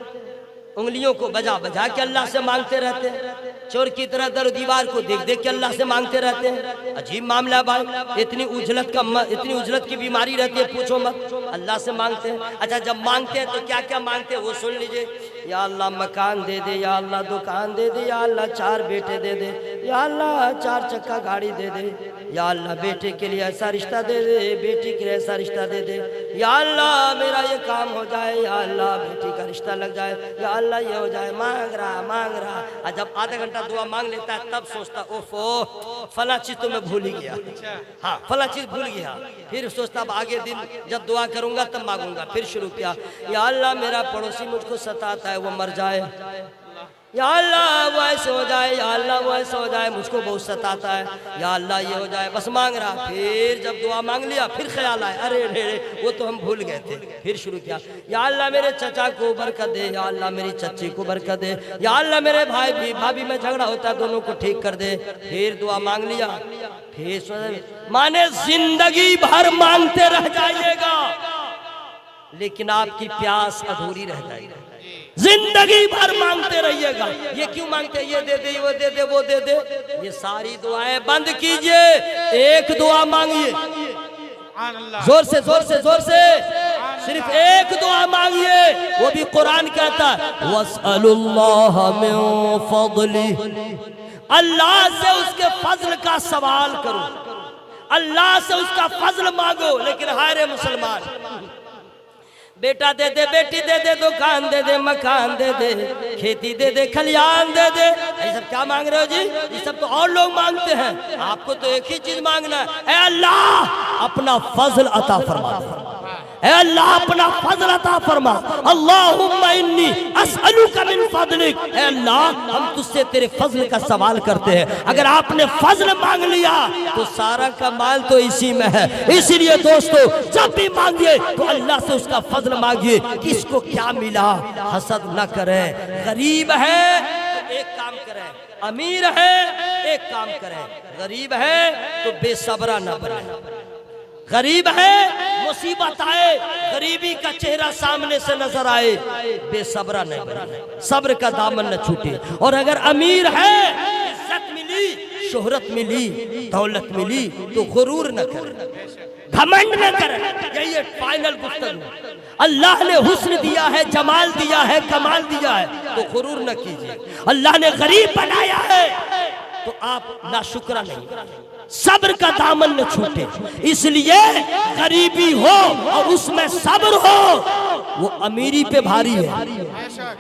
انگلیوں کو بجا بجا کے اللہ سے مانگتے رہتے ہیں، چور کی طرح در دیوار کو دیکھ دیکھ کے اللہ سے مانگتے رہتے ہیں۔ عجیب معاملہ بھائی، اتنی اجلت کی بیماری رہتی ہے، پوچھو مت، اللہ سے مانگتے ہیں۔ اچھا جب مانگتے ہیں تو کیا کیا مانگتے ہیں وہ سن لیجئے۔ یا اللہ مکان دے دے، یا اللہ دکان دے دے، یا اللہ 4 بیٹے دے دے، یا اللہ 4 چکا گاڑی دے دے، یا اللہ بیٹے کے لیے ایسا رشتہ دے دے، بیٹی کے لیے ایسا رشتہ دے دے، یا اللہ میرا یہ کام ہو جائے، یا اللہ بیٹی کا رشتہ لگ جائے، یا اللہ یہ ہو جائے، مانگ رہا۔ اور جب آدھا گھنٹہ دعا مانگ لیتا ہے تب سوچتا اوفو فلاں چیز تو میں بھول ہی گیا، ہاں فلاں چیز بھول گیا، پھر سوچتا اب آگے دن جب دعا کروں گا تب مانگوں گا، پھر شروع کیا، یا اللہ میرا پڑوسی مجھ کو ستاتا ہے وہ مر جائے، یا اللہ وہ ایسے ہو جائے، یا اللہ وہ ایسے ہو جائے، مجھ کو بہت ستاتا ہے، یا اللہ یہ ہو جائے، بس مانگ رہا۔ پھر جب دعا مانگ لیا پھر خیال آئے ارے وہ تو ہم بھول گئے تھے، پھر شروع کیا، یا اللہ میرے چچا کو برکت دے، یا اللہ میری چچی کو برکت دے، یا اللہ میرے بھائی میں جھگڑا ہوتا ہے دونوں کو ٹھیک کر دے، پھر دعا مانگ لیا، پھر مانے زندگی بھر مانگتے رہ جائیے گا لیکن آپ کی پیاس ادھوری رہ جائے گی۔ زندگی بھر مانگتے رہیے گا. یہ کیوں مانگتے ہیں؟ یہ دے دے، وہ دے دے، وہ دے دے. یہ ساری دعائیں بند کیجئے، ایک دعا مانگیے.
سبحان اللہ.
زور سے زور سے زور سے صرف ایک دعا مانگیے. وہ بھی قرآن کہتا ہے وَاسْأَلُوا اللَّهَ مِن فَضْلِهِ. اللہ سے اس کے فضل کا سوال کرو، اللہ سے اس کا فضل مانگو. لیکن ہائے رے مسلمان، بیٹا دے دے، بیٹی دے دے، دکان دے دے، مکان دے دے، کھیتی دے دے، کھلیان دے دے. یہ سب کیا مانگ رہے ہو جی؟ یہ سب تو اور لوگ مانگتے ہیں، آپ کو تو ایک ہی چیز مانگنا ہے. اے اللہ اپنا فضل عطا فرما دے، اے اللہ اپنا فضل عطا فرما. اللہم انی اسألوک من فضلک. اے اللہ ہم تجھ سے تیرے فضل کا سوال کرتے ہیں. اگر آپ نے فضل مانگ لیا تو سارا کمال تو اسی میں ہے. اسی لیے دوستو جب بھی مانگیے تو اللہ سے اس کا فضل مانگیے. کس کو کیا ملا حسد نہ کریں. غریب ہے تو ایک کام کریں، امیر ہے ایک کام کریں. غریب ہے تو بے صبرہ نہ بنیں. غریب ہے مصیبت آئے، غریبی کا چہرہ سامنے سے نظر آئے، بے صبرہ نہیں بنے، صبر کا دامن نہ چھوٹے. اور اگر امیر ہے، عزت ملی، شہرت ملی، دولت ملی تو غرور نہ کرے، گھمنڈ نہ کرے. یہی ہے فائنل گفتگو. اللہ نے حسن دیا ہے، جمال دیا ہے، کمال دیا ہے تو غرور نہ کیجیے. اللہ نے غریب بنایا ہے تو آپ ناشکرہ نہیں، صبر کا دامن نہ چھوٹے. اس لیے غریبی ہو اور اس میں صبر ہو، وہ امیری پہ بھاری ہے.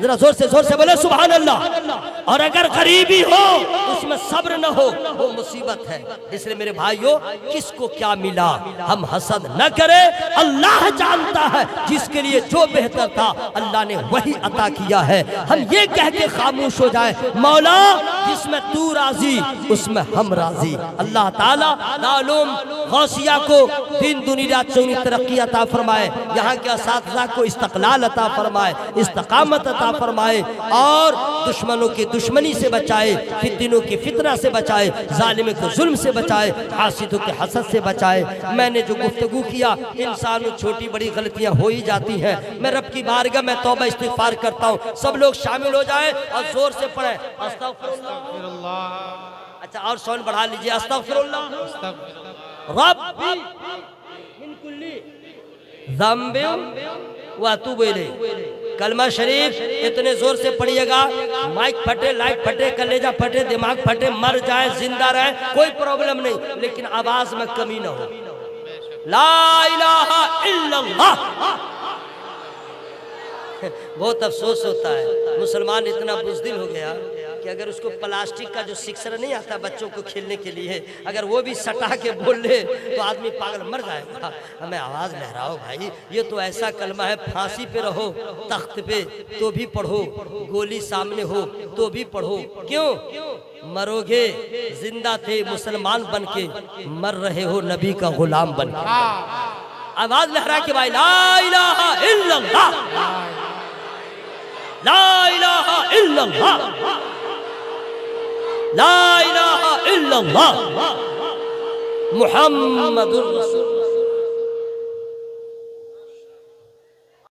ذرا زور سے بولے سبحان اللہ. اور اگر غریبی ہو اس میں صبر نہ ہو وہ مصیبت ہے. اس لیے میرے بھائیو کس کو کیا ملا ہم حسد نہ کریں. اللہ جانتا ہے جس کے لیے جو بہتر تھا اللہ نے وہی عطا کیا ہے. ہم یہ کہہ کے خاموش ہو جائیں مولا جس میں تو راضی اس میں ہم راضی. اللہ تعالیٰ دارالعلوم غوثیہ کو دین دنیا چونی ترقی عطا فرمائے، یہاں کے اساتذہ کو استقلال عطا فرمائے، استقامت عطا فرمائے، اور دشمنوں کی دشمنی سے بچائے، فتنوں کی فتنہ سے بچائے، ظالموں کو ظلم سے بچائے، حاسدوں کے حسد سے بچائے. میں نے جو گفتگو کیا، انسانوں چھوٹی بڑی غلطیاں ہو ہی جاتی ہیں. میں رب کی بارگاہ میں توبہ استغفار کرتا ہوں. سب لوگ شامل ہو جائیں اور زور سے پڑھیں استغفر اللہ. اچھا اور ساؤنڈ بڑھا لیجئے. استغفر اللہ ربی من کل ذنب واتوب الیہ. کلمہ شریف اتنے زور سے پڑھیے گا مائک پھٹے، لائٹ پھٹے، کلیجہ پھٹے، دماغ پھٹے، مر جائے، زندہ رہے، کوئی پرابلم نہیں، لیکن آواز میں کمی نہ ہو. لا الہ الا اللہ. بہت افسوس ہوتا ہے مسلمان اتنا بزدل ہو گیا کہ اگر اس کو پلاسٹک کا جو سکسر نہیں آتا بچوں کو کھیلنے کے لیے، اگر وہ بھی سٹا کے بول لے تو آدمی پاگل مر جائے گا. ہمیں آواز لہراؤ بھائی. یہ تو ایسا کلمہ ہے، پھانسی پہ رہو، تخت پہ تو بھی پڑھو، گولی سامنے ہو تو بھی پڑھو. کیوں مرو گے؟ زندہ تھے مسلمان بن کے، مر رہے ہو نبی کا غلام بن کے. آواز لہرا کے بھائی لا الہ الا اللہ، لا الہ الا اللہ، لا الہ الا اللہ محمد الرسول